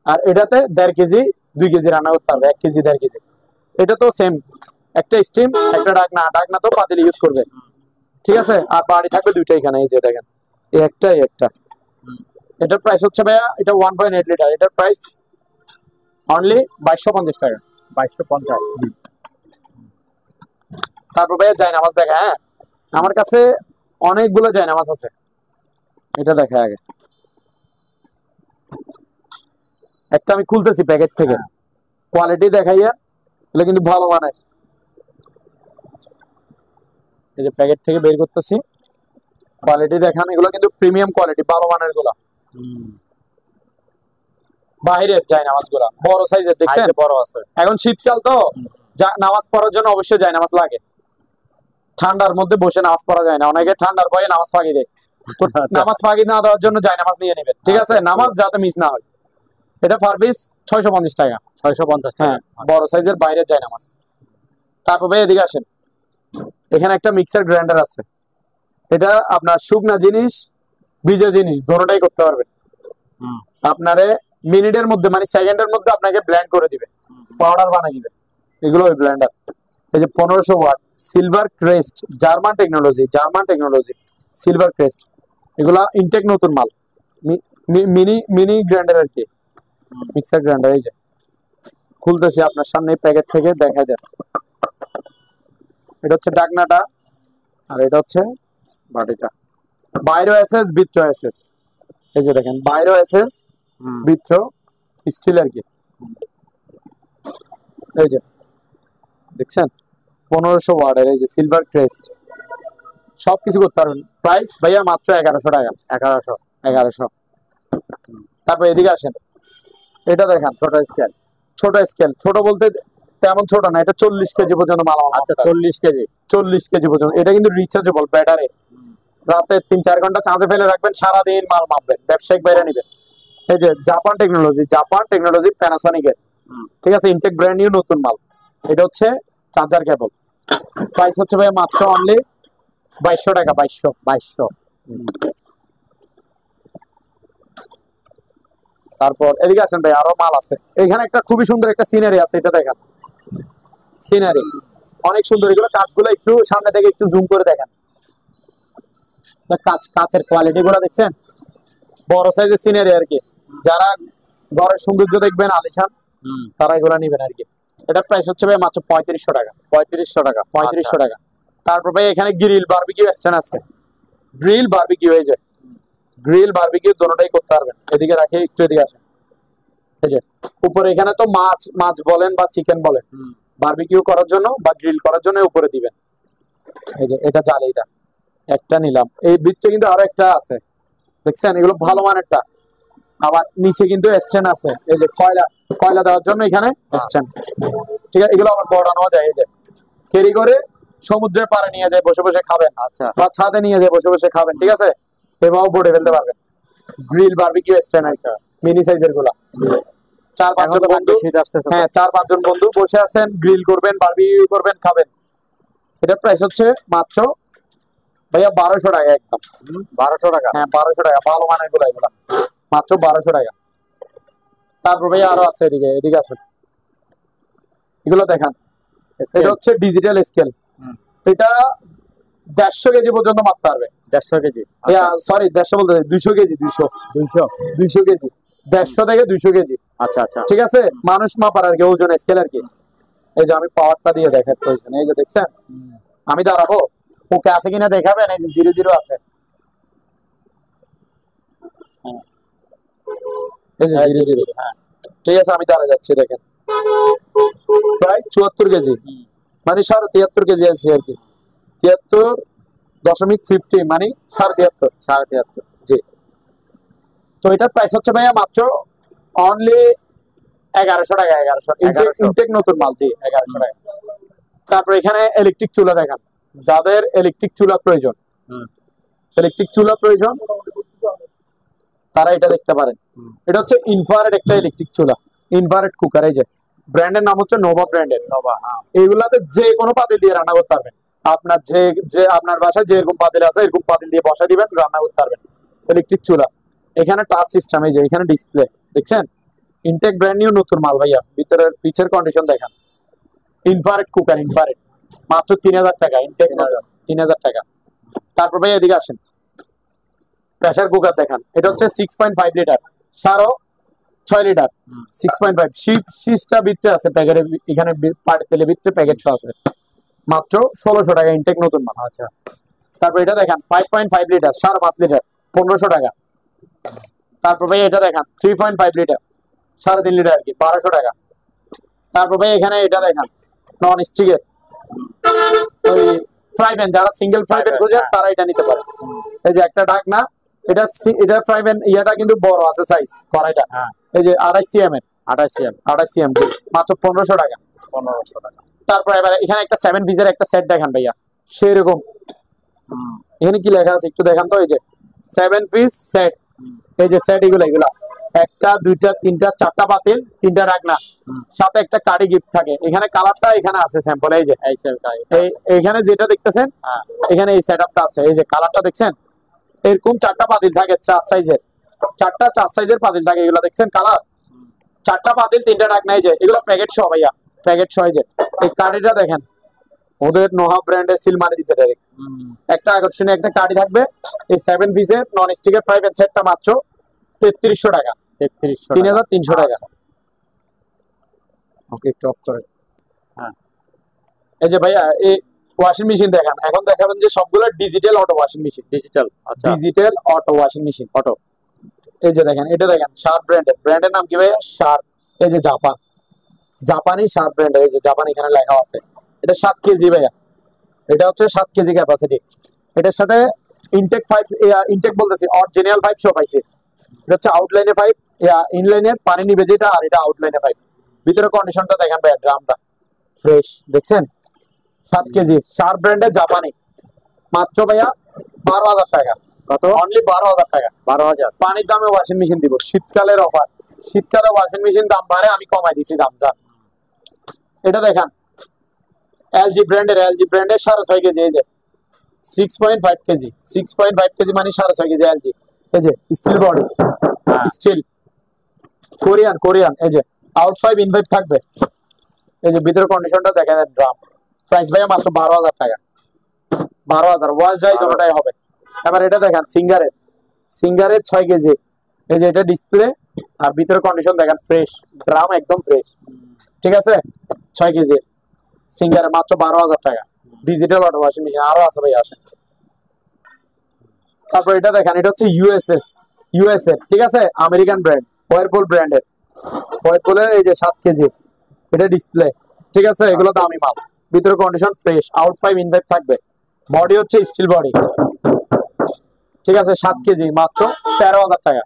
আর এটাতে 1.5 কেজি 2 কেজি রান্না করতে পারবে, 1 কেজি 1.5 কেজি। এটা তো সেম, একটা স্টিম একটা ঢাকনা তো পাতিল ইউজ করবে। ঠিক আছে, আর বাড়ি থাকবে দুইটা এখানে, এই যে দেখেন এই একটা। এটার প্রাইস হচ্ছে ভাইয়া, এটা 1.8 লিটার, এটার প্রাইস অনলি 2250 টাকা। 2250। তারপর ভাইয়া জায়নামাজ দেখা, হ্যাঁ আমার কাছে অনেকগুলো জায়নামাজ আছে, এটা দেখা আগে। একটা আমি খুলতেছি প্যাকেট থেকে, কোয়ালিটি দেখাইয়া, এগুলো কিন্তু ভালো মানের। এই যে প্যাকেট থেকে বের করতেছি, কোয়ালিটি দেখান, এগুলো কিন্তু প্রিমিয়াম কোয়ালিটি, ভালো মানের গুলা। বাইরের জায়নামাজ গুলা বড় সাইজের, দেখছেন বড় আছে। এখন শীতকাল তো নামাজ পড়ার জন্য অবশ্যই জায়নামাজ লাগে। ঠান্ডার মধ্যে বসে নামাজ পড়া যায় না, অনেকে ঠান্ডার ভয়ে নামাজ ফাঁকি দেয়। নামাজ ফাঁকি না দেওয়ার জন্য জায়নামাজ নিয়ে নেবেন, ঠিক আছে, নামাজ যাতে মিস না হয়। এটা পার পিস 650 টাকা। 650 হ্যাঁ, টাকা, বড় সাইজের বাইরের জায়নামাজ। তারপর ভাই এদিকে আসেন, এখানে একটা মিক্সার গ্রাইন্ডার আছে। এটা আপনার শুকনা জিনিস ভিজে জিনিস দুটোটাই করতে পারবেন। আপনারে মিনিটের মধ্যে মানে সেকেন্ডের মধ্যে আপনাকে ব্লেন্ড করে দিবে, পাউডার বানিয়ে দিবে। এগুলো ওই ব্লেন্ডার। এই যে 1500 watt silver crest, German technology silver crest, এগুলা ইনটেক নতুন মাল, মিনি গ্রাইন্ডার আর কি, মিক্সার গ্রাইন্ডার। এই যে খুলতেছি আপনার সামনে প্যাকেট থেকে দেখাই দেন। এটা হচ্ছে ঢাকনাটা, আর এটা হচ্ছে বাটিটা। বাইরো এসএস ভিত্র এসএস, এই যে দেখেন বাইরো এসএস ভিত্র স্টিল আর কি। এই যে দেখছেন 1500 ওয়াটের, এই যে সিলভার ক্রেস্ট, সবকিছু করতে পারবেন। প্রাইস ভাইয়া মাত্র 1100 টাকা। 1100। তারপর এদিকে আসেন, এটা দেখেন ছোট স্কেল, ছোট বলতে তেমন ছোট না, এটা 40 কেজি পর্যন্ত মাল। আচ্ছা, 40 কেজি পর্যন্ত। এটা কিন্তু রিচার্জেবল ব্যাটারি, রাতে 3-4 ঘন্টা চার্জে ফেলে রাখবেন, সারাদিন মাল মাপবেন, ব্যবসায়িক বাইরে নিবেন। এই যে জাপান টেকনোলজি প্যানাসনিকের, ঠিক আছে, ইনটেক ব্র্যান্ড নিউ নতুন মাল। এটা হচ্ছে চার্জার কেবল। প্রাইস হচ্ছে ভাই মাত্র অনলি 2200 টাকা। 2200। তারপর এদিকে আসেন ভাই, আরো মাল আছে। এখানে একটা খুবই সুন্দর একটা সিনারি আছে, এটা দেখেন, সিনারি অনেক সুন্দর। এগুলো কাজগুলো একটু সামনে থেকে একটু জুম করে দেখেন, কাঁচের কোয়ালিটি গুলো দেখছেন, বড় সাইজের সিনারি আর কি। যারা ঘরের সৌন্দর্য দেখবেন আলিশান, তারা এগুলো নিবেন আর কি। এটা প্রাইস হচ্ছে ভাই মাত্র 3500 টাকা। 3500 টাকা। তারপর ভাই এখানে গ্রিল বারবিকিউ স্ট্যান্ড আছে, গ্রিল বারবিকিউ, এই যে গ্রিল বারবিকিউ দুটোটাই করতে পারবেন। এদিকে রাখি, একটু এদিকে আসেন। এই যে উপরে এখানে তো মাছ বলেন বা চিকেন বলেন, বারবিকিউ করার জন্য বা গ্রিল করার জন্য উপরে দিবেন। এই যে এটা জ্বালিটা একটা নিলাম, এই ভিতরে কিন্তু আরো একটা আছে, দেখছেন, এগুলো ভালো মানেরটা। আবার নিচে কিন্তু স্ট্যান্ড আছে, এই যে কয়লা দেওয়ার জন্য এখানে স্ট্যান্ড। ঠিক আছে, এগুলো আবার বড়ানো যায়, এই যে ক্যারি করে সমুদ্রের পাড়ে নিয়ে যায়, বসে বসে খাবেন। আচ্ছা, বা ছাদে নিয়ে যায়, বসে বসে খাবেন। ঠিক আছে, এভাবে বোর্ডে ফেলতে পারবেন। গ্রিল বারবিকিউ স্ট্যান্ড আছে, মিনি সাইজের গুলা। 4-5 জন বন্ধু, হ্যাঁ 4-5 জন বন্ধু বসে আছেন, গ্রিল করবেন, বারবিকিউ করবেন, খাবেন। এটার প্রাইস হচ্ছে মাত্র ভাইয়া 1200 টাকা একদম। 1200 টাকা। হ্যাঁ 1200 টাকা, ভালো মানের গুলা এগুলা, মাত্র 1200 টাকা। তারপর ভাইয়া আরো আছে, এদিকে আসুন, এগুলো দেখান। এটা হচ্ছে ডিজিটাল স্কেল, এটা 150 কেজি পর্যন্ত মাপতে পারবে। 150 কেজি, সরি 150 বলতে 200 কেজি, 200 কেজি, 150 থেকে 200 কেজি। আচ্ছা, ঠিক আছে, মানুষ মাপার আর কি, ওজন স্কেল আর কি। এই যে আমি পাওয়ারটা দিয়ে দেখাই প্রয়োজন, এই যে দেখছেন, আমি দাঁড়াবো, ওকে আছে কিনা দেখাবেন। এই যে 00 আছে, এই যে 00। হ্যাঁ ঠিক আছে, আমি দাঁড়া যাচ্ছি, দেখেন প্রায় 74 কেজি, মানে 73.5 কেজি আছে আর কি। 73.50 মানে 73.5। জি, তো এটার প্রাইস হচ্ছে ভাইয়া মাত্র অনলি 1100 টাকা। 1100 ইনটেক নতুন মাল, জি 1100 টাকা। তারপর এখানে ইলেকট্রিক চুলা দেখেন, যাদের ইলেকট্রিক চুলা প্রয়োজন, তারা এটা দেখতে পারেন। এটা হচ্ছে ইনফ্রারেড একটা ইলেকট্রিক চুলা, ইনফ্রারেড কুকার। এই যে ব্র্যান্ডের নাম হচ্ছে নোভা ব্র্যান্ডের। এইগুলাতে যে কোনো পাতিল দিয়ে রান্না করতে পারবেন। আপনার যে আপনার বাসায় যেরকম পাতিল আছে এরকম পাতিল দিয়ে বসা দিবেন, রান্না করতে পারবেন। ইলেকট্রিক চুলা, এখানে টাচ সিস্টেম, এই যে এখানে ডিসপ্লে দেখছেন, ইনটেক ব্র্যান্ড নিউ নতুন মাল ভাইয়া। ভিতরের পিছের কন্ডিশন দেখেন। ইনফ্রারেড কুকার, ইনফ্রারেড, মাত্র 3000 টাকা। ইনটেক 3000 টাকা। তারপর ভাই এদিকে আসেন, প্রেসার কুকার দেখান। এটা হচ্ছে 6.5 লিটার, 6.5 লিটার, 6.5। শীষটা ভিতরে আছে প্যাকেটে, এখানে পাটি তেলে ভিতরে প্যাকেট আছে, মাত্র 1600 টাকা। ইনটেক নতুন মাল। আচ্ছা, তারপর এটা দেখেন 5.5 লিটার, 5.5 লিটার, 1500 টাকা। তারপর ভাই এটা দেখেন 3.5 লিটার, 3.5 লিটার আর কি, 1200 টাকা। তারপর ভাই এখানে এটা দেখেন নন স্টিকের ওই ফ্রাই প্যান, যারা সিঙ্গেল ফ্রাই প্যান খোঁজেন তারা এটা নিতে পারে। এই যে একটা ঢাকনা, এটা ফ্রাই প্যান ইয়াটা কিন্তু বড় আছে সাইজ কড়াইটা। এই যে 28 সিএম এর, 28 সিএম, মাত্র 1500 টাকা। 1500 টাকা। তারপর এবার এখানে একটা 7 পিসের একটা সেট দেখান ভাইয়া, সেরকম। এখানে কি লেখা আছে একটু দেখান তো। এই যে 7 পিস সেট, এই যে সেট, এগুলা একটা, দুইটা, তিনটা, চারটা পাতিল, তিনটা ঢাকনা, সাথে একটা কারি গিফট থাকে। এখানে কালারটা এখানে আছে স্যাম্পল। এই যে এখানে যেটা দেখতেছেন, এখানে এই সেটআপটা আছে। এই যে কালারটা দেখছেন, এরকম চারটা পাতিল থাকে, 4 সাইজের, 4 সাইজের পাতিল থাকে। এগুলো দেখছেন কালার, 4টা পাতিল, 3টা ঢাকনা। এই যে এগুলো প্যাকেট সহ ভাইয়া, প্যাকেট সহ। এই যে এই কারিটা দেখেন, ওদের নোহা ব্র্যান্ডের সিল মারি দিছে ডাইরেক্ট। একটা আকর্ষণীয় একটা কারি থাকবে। এই 7 পিসের নন স্টিকের ফ্রাই প্যান সেটটা মাত্র 3300 টাকা। 3300 টাকা। ওকে, একটু অফ করেন। হ্যাঁ, এই যে ভাইয়া এই ওয়াশিং মেশিন দেখান। এখন দেখাবেন যে সবগুলো digital auto washing machine. Digital, আচ্ছা, digital auto washing machine, auto. এই যে দেখেন, এটা দেখেন শার্প ব্র্যান্ডের। ব্র্যান্ডের নাম কি ভাইয়া? শার্প। এই যে জাপানি শার্প ব্র্যান্ড। এই যে জাপান এখানে লেখা আছে। এটা 7 কেজি ভাইয়া, এটা হচ্ছে 7 কেজি ক্যাপাসিটি। এটার সাথে ইনটেক 5, ইনটেক বলতেছি অরিজিনাল 5 সহ পাইছে। এটা হচ্ছে আউটলাইনে 5, ইনলাইনের পানি নিবে যেটা, আর এটা আউটলাইনে 5। ভিতরে কন্ডিশনটা দেখেন ভাইয়া, ড্রামটা ফ্রেশ দেখছেন। 7 কেজি শার্প ব্র্যান্ডের জাপানি, মাত্র ভাইয়া 12,000 টাকা। কত? অনলি 12,000 টাকা। 12,000। পানির দামে ওয়াশিং মেশিন দিব, শীতকালের অফার। শীতকালে ওয়াশিং মেশিন দাম বাড়ে, আমি কমাই দিছি দাম। যা এটা দেখেন, এলজি ব্র্যান্ডের 6.5 কেজি। এই যে 6.5 কেজি, 6.5 কেজি মানে 6.5 কেজি এলজি। এই যে স্টিল বডি, স্টিল, কোরিয়ান। এই যে আউট 5 ইন 5 থাকবে। এই যে ভিতরে কন্ডিশনটা দেখেন, ড্রাম। প্রাইস ভাইয়া মাত্র 12,000 টাকা। 12,000, ওয়াশ ড্রাই দুটোটাই হবে। এবার এটা দেখেন সিঙ্গারের 6 কেজি। এই যে এটা ডিসপ্লে, আর ভিতরে কন্ডিশন দেখেন ফ্রেশ, ড্রাম একদম ফ্রেশ। ঠিক আছে, 6 কেজি সিঙ্গারের, মাত্র 12,000 টাকা। ডিজিটাল অটো ওয়াশিং মেশিন আরো আছে ভাই, আসেন। তারপর এটা দেখেন, এটা হচ্ছে ইউএসএ, ঠিক আছে, আমেরিকান ব্র্যান্ড, ওয়ারপুল ব্র্যান্ডের। ওয়ারপুলের এই যে 7 কেজি, এটা ডিসপ্লে, ঠিক আছে। এগুলো দামি মাল, ভিতরে কন্ডিশন ফ্রেশ, আউট 5 ইন 5 থাকবে। বডি হচ্ছে স্টিল বডি, ঠিক আছে। 7 কেজি, মাত্র 13,000 টাকা।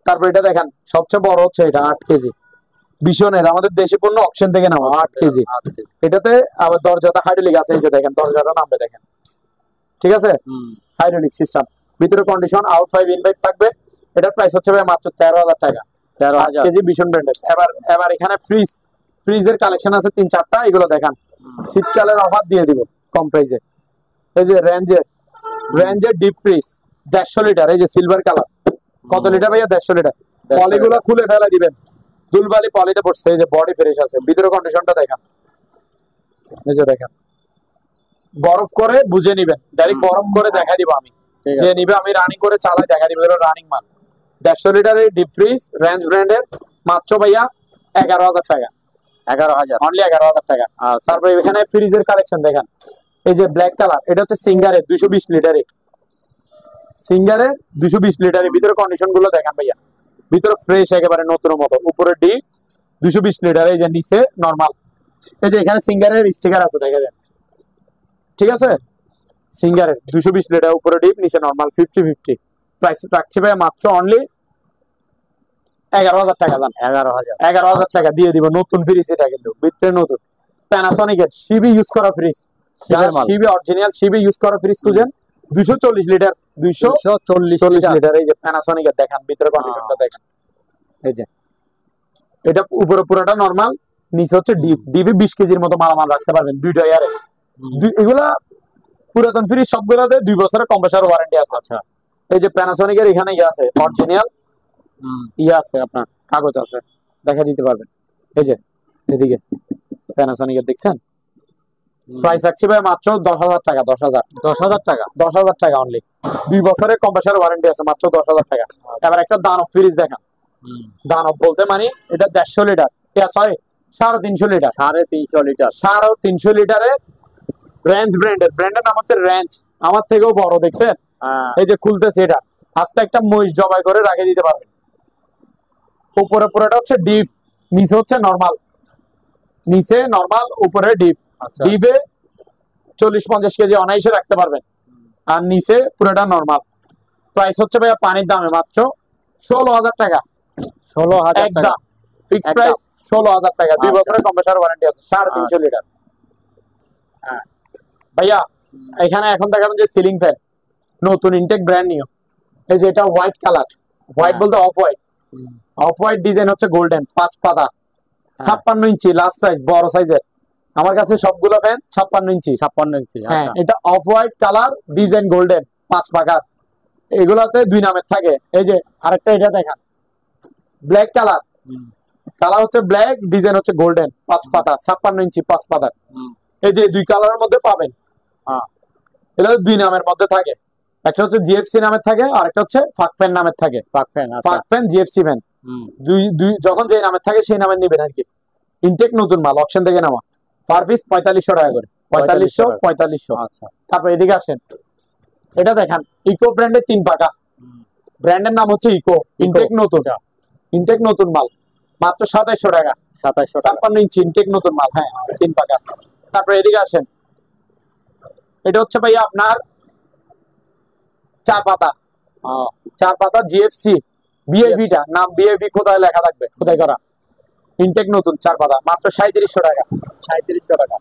তারপর এটা দেখেন, সবচেয়ে বড় হচ্ছে এটা 8 কেজি, ভীষণের, আমাদের দেশি পণ্য অকশন থেকে নেওয়া, 8 কেজি। এটাতে আবার দরজাটা হাইড্রোলিক আছে। এই যে দেখেন, দরজাটা নামবে দেখেন, ঠিক আছে, হাইড্রোলিক সিস্টেম। ভিতরে কন্ডিশন, আউট 5 ইন 5 থাকবে। এটার প্রাইস হচ্ছে ভাই মাত্র 13,000 টাকা। 13,000 কেজি, ভীষণ ব্র্যান্ডের। এবার এখানে ফ্রিজের কালেকশন আছে 3-4টা, এগুলো দেখান। শীতকালের অফার দিয়ে দিব কম প্রাইসে। এই যে রেঞ্জের ডিপ ফ্রিজ 150 লিটার, এই যে সিলভার কালার। কত লিটার ভাইয়া? 150 লিটার। পলিগুলো খুলে ফেলা দিবেন, দুলবালি পলিতে পড়ছে। এই যে বডি ফ্রেশ আছে, ভিতরে কন্ডিশনটা দেখান। এই যে দেখেন, বরফ করে বুঝে নিবেন, ডাইরেক্ট বরফ করে দেখা দিব আমি। যে নিবে আমি রানিং করে চালাই দেখা দিব, এগুলো রানিং মাল। 150 লিটারের ডিপ ফ্রিজ, রেঞ্জ ব্র্যান্ডের, মাত্র ভাইয়া 11,000 টাকা। 11,000, অনলি 11,000 টাকা। তারপরে এখানে ফ্রিজের কালেকশন দেখেন। এই যে ব্ল্যাক কালার, এটা হচ্ছে সিঙ্গারের 220 লিটারের, ভিতরে কন্ডিশন গুলো দেখেন ভাইয়া, ভিতরে ফ্রেশ একেবারে নতুন মতো। উপরে ডিপ 220 লিটার, এই যে নিচে নরমাল। এই যে এখানে সিঙ্গারের স্টিকার আছে, দেখা যায়, ঠিক আছে। সিঙ্গারের 220 লিটার, উপরে ডিপ, নিচে নরমাল, 50-50। প্রাইস রাখছি ভাই মাত্র অনলি 11,000 টাকা দাম। 11,000 11,000 টাকা দিয়ে দিব, নতুন ফ্রিজ এটা, কিন্তু ভিতরে নতুন প্যানাসোনিকের শিবি ইউজ করা ফ্রিজ। শিবের মাল। শিবি অরিজিনাল শিবি ইউজ করা ফ্রিজ খুঁজেন, 240 লিটার, 240 লিটার। এই যে প্যানাসোনিকের দেখেন ভিতরে কন্ডিশনটা দেখেন, এই যে এটা উপরে পুরোটা নরমাল, নিচে হচ্ছে ডিপ। ডিপে 20 কেজির মতো মালামাল রাখতে পারবেন দুইটা ইয়ারে। এগুলা পুরাতন ফ্রিজ সবগুলোতে 2 বছরের কম্প্রেসার ওয়ারেন্টি আছে। আচ্ছা, এই যে প্যানাসোনিকের এখানে ইয়ে আছে, অরিজিনাল ইয়ে আছে, আপনার কাগজ আছে, দেখা দিতে পারবেন। এই যে এদিকে প্যানাসোনিকের দেখছেন। প্রাইস রাখছি ভাই মাত্র 10,000 টাকা। 10,000 টাকা। 10,000 টাকা অনলি। 2 বছরের কম্প্রেসার ওয়ারেন্টি আছে, মাত্র 10,000 টাকা। এবার একটা দানব ফ্রিজ দেখান। দানব বলতে মানে এটা 150 লিটার, সরি 350 লিটার। 350 লিটার। 350 লিটারের রেঞ্জ ব্র্যান্ডের, ব্র্যান্ডের নাম হচ্ছে রেঞ্জ। আমার থেকেও বড়, দেখছেন? এই যে খুলতেছে এটা, আস্তে একটা মহিষ জবাই করে রাখে দিতে পারবেন। উপরে পুরোটা হচ্ছে ডিপ, নিচে হচ্ছে নরমাল। নিচে নরমাল, উপরে ডিপ। আচ্ছা, ডিপে 40-50 কেজি অনায়াসে রাখতে পারবেন, আর নিচে পুরোটা নরমাল। প্রাইস হচ্ছে ভাইয়া পানির দামে মাত্র 16,000 টাকা। 16,000 টাকা একদম ফিক্সড প্রাইস, 16,000 টাকা। 2 বছরের কম্প্রেসার ওয়ারেন্টি আছে, 350 লিটার। হ্যাঁ ভাইয়া, এখানে এখন দেখাবেন যে সিলিং ফ্যান, নতুন ইনটেক ব্র্যান্ড নিউ। এই যে এটা হোয়াইট কালার, হোয়াইট বলতে off white. Off white design হচ্ছে গোল্ডেন, 5 পাতা, 56 ইঞ্চি লার্জ সাইজ, বড় সাইজের। আমার কাছে সবগুলো ফ্যান 56 ইঞ্চি। 56 ইঞ্চি। হ্যাঁ, আচ্ছা, এটা off white colour, design golden, 5 পাকার। এগুলাতে 2 নামের থাকে। এই যে আরেকটা এটা দেখান, ব্ল্যাক কালার, কালার হচ্ছে ব্ল্যাক, ডিজাইন হচ্ছে গোল্ডেন, 5 পাতা, 56 ইঞ্চি, 5 পাতা। এই যে 2 কালারের মধ্যে পাবেন। এটা 2 নামের মধ্যে থাকে, একটা হচ্ছে জিএফসি নামের থাকে, আর একটা হচ্ছে ফাক ফ্যান নামের থাকে। পাক ফ্যান। ফাক ফ্যান, জিএফসি ফ্যান, দুই যখন যে নামের থাকে সেই নামের নেবেন আর কি। ইনটেক নতুন মাল, অকশন থেকে নেওয়া। পার পিস 4500 টাকা করে, 4500। আচ্ছা, তারপর এদিকে আসেন, এটা দেখেন ইকো ব্র্যান্ডের 3 পাকা, ব্র্যান্ডের নাম হচ্ছে ইকো। ইনটেক নতুন, ইনটেক নতুন মাল, মাত্র 2700 টাকা। 2700 টাকা। 56 ইঞ্চি ইনটেক নতুন মাল। হ্যাঁ, 3 পাকা। তারপর এদিকে আসেন, এটা হচ্ছে ভাইয়া আপনার 4 পাতা, 4 পাতা জিএফসি, বিএভিটা নাম, বিএভি খোদায় লেখা থাকবে, খোদাই করা। ইনটেক নতুন 4 পাতা, মাত্র 3700 টাকা। 3700 টাকা।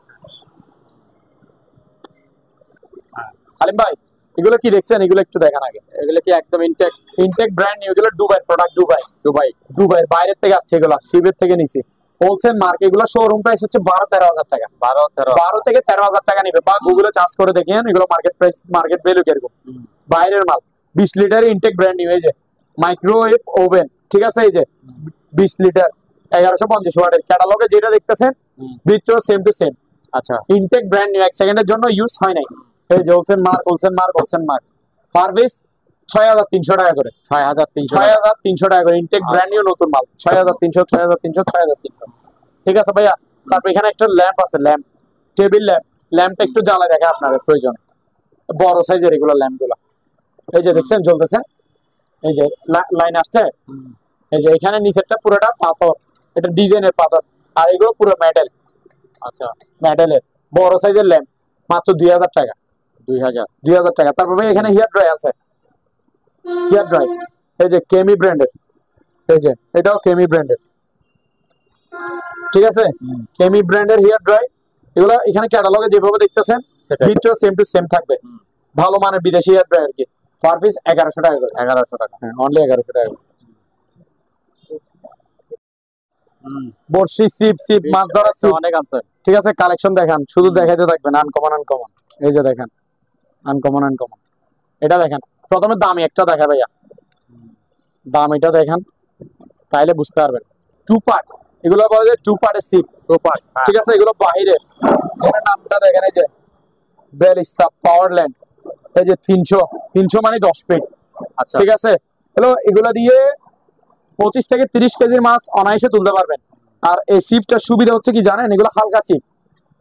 আলিম ভাই, এগুলো কি দেখছেন? এগুলো একটু দেখান আগে। এগুলো কি একদম ইনটেক? ইনটেক ব্র্যান্ড নিউ, এগুলো দুবাই প্রোডাক্ট। দুবাই বাইরের থেকে আসছে, এগুলো শিবের থেকে নিছি। হোলসেল মার্কেট, এগুলো শোরুম প্রাইস হচ্ছে 12-13 হাজার টাকা। 12 থেকে 13 হাজার টাকা নিবে, বা গুগলে চার্জ করে দেখেন এগুলো মার্কেট প্রাইস, মার্কেট ভ্যালু কিরকম। বাইরের মাল 20 লিটার ইনটেক ব্র্যান্ড নিউ। এই যে মাইক্রোওয়েভ ওভেন, ঠিক আছে? এই যে 20 লিটার 1150 ওয়াটের, ক্যাটালগে যেটা দেখতেছেন ভিতরে সেম টু সেম। আচ্ছা, ইনটেক ব্র্যান্ড নিউ, 1 সেকেন্ডের জন্য ইউজ হয় নাই। এই যে হোলসেল মার্ক। পার পিস 6,300 টাকা করে। 6,300 টাকা করে ইনটেক ব্র্যান্ড নিউ নতুন মাল। 6,300। ঠিক আছে ভাইয়া। তারপর এখানে একটা ল্যাম্প আছে, ল্যাম্প, টেবিল ল্যাম্প। ল্যাম্পটা একটু জ্বালা দেখে আপনাদের প্রয়োজন, বড় সাইজের এগুলো ল্যাম্পগুলো। এই যে দেখছেন জ্বলতেছে, এই যে লাইন আসছে। এই যে এখানে নিচেরটা পুরোটা পাথর, এটা ডিজাইনের পাথর, আর এগুলো পুরো মেটাল। আচ্ছা, মেটালের বড় সাইজের ল্যাম্প, মাত্র 2,000 টাকা। 2,000 টাকা। তারপর ভাই এখানে হেয়ার ড্রাই আছে, হেয়ার ড্রাই। এই যে কেমি ব্র্যান্ডের, এই যে এটাও কেমি ব্র্যান্ডের, ঠিক আছে? কেমি ব্র্যান্ডের হেয়ার ড্রাই। এগুলো এখানে ক্যাটালগে যেভাবে দেখতেছেন ভিতরে সেম টু সেম থাকবে। ভালো মানের বিদেশি হেয়ার ড্রাই আর কি। পার পিস 1100 টাকা করে। 1100 টাকা। হ্যাঁ, অনলি 1100 টাকা। বড়শি, সিপ, মাছ ধরা সিপ, অনেক আছে। ঠিক আছে? কালেকশন দেখান, শুধু দেখাইতে থাকবেন। আনকমন। এই যে দেখেন, আনকমন। এটা দেখেন, প্রথমে দামি একটা দেখা ভাইয়া, দাম এটা দেখেন, তাইলে বুঝতে পারবেন। 2 পার্ট, এগুলো বলা যায় 2 পার্টের সিপ। 2 পার্ট, ঠিক আছে? এগুলো বাইরে, এখানে নামটা দেখেন, এই যে বেল স্টাফ পাওয়ারল্যান্ড। এই যে 300 মানে 10 ফিট। আচ্ছা, ঠিক আছে? এগুলো দিয়ে 25 থেকে 30 কেজির মাছ অনায়াসে তুলতে পারবেন। আর এই সিপটার সুবিধা হচ্ছে কি জানেন? এগুলো হালকা সিপ,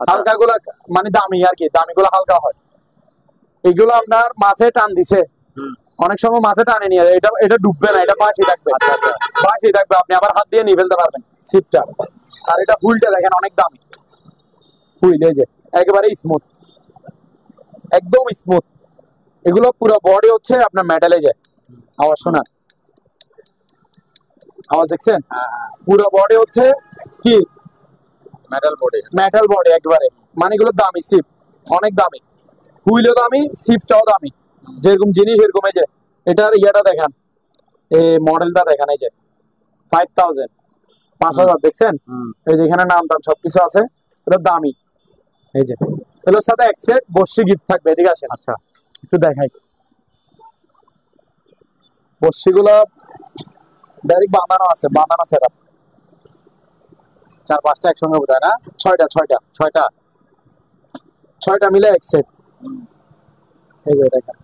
হালকা গুলা মানে দামি আর কি, দামি গুলো হালকা হয়। এগুলো আপনার মাছে টান দিছে, অনেক সময় মাছে টানে নিয়ে, এটা ডুববে না, এটা বাঁশি থাকবে। বাঁশি থাকবে, আপনি আবার হাত দিয়ে নিয়ে ফেলতে পারবেন সিপটা। আর এটা হুইলটা দেখেন, অনেক দামি হুইল। এই যে একেবারে স্মুথ, একদম স্মুথ। এগুলো পুরো বডি হচ্ছে আপনার মেটালে যায়, আওয়াজ শোনার। আওয়াজ দেখছেন? হ্যাঁ হ্যাঁ, পুরো বডি হচ্ছে কি মেটাল বডি। মেটাল বডি একবারে, মানে এগুলো দামি সিপ, অনেক দামি, হুইলও দামি, সিপটাও দামি, যেরকম জিনিস এরকম। এই যে এটার ইয়াটা দেখান, এই মডেলটা দেখান, এই যে 5000, 5000 দেখছেন? এই যে এখানে নাম টাম সবকিছু আছে, এটা দামি। এই যে এগুলোর সাথে এক সেট বর্ষি গিফট থাকবে, ঠিক আছে? আচ্ছা, একটু দেখাই বর্ষিগুলো, ডাইরেক্ট বাঁধানো আছে, বাঁধানো সেটআপ। 4-5টা একসঙ্গে বোঝায় না? ছয়টা ছয়টা 6টা। ছয়টা মিলে এক সেট। এই যে দেখেন,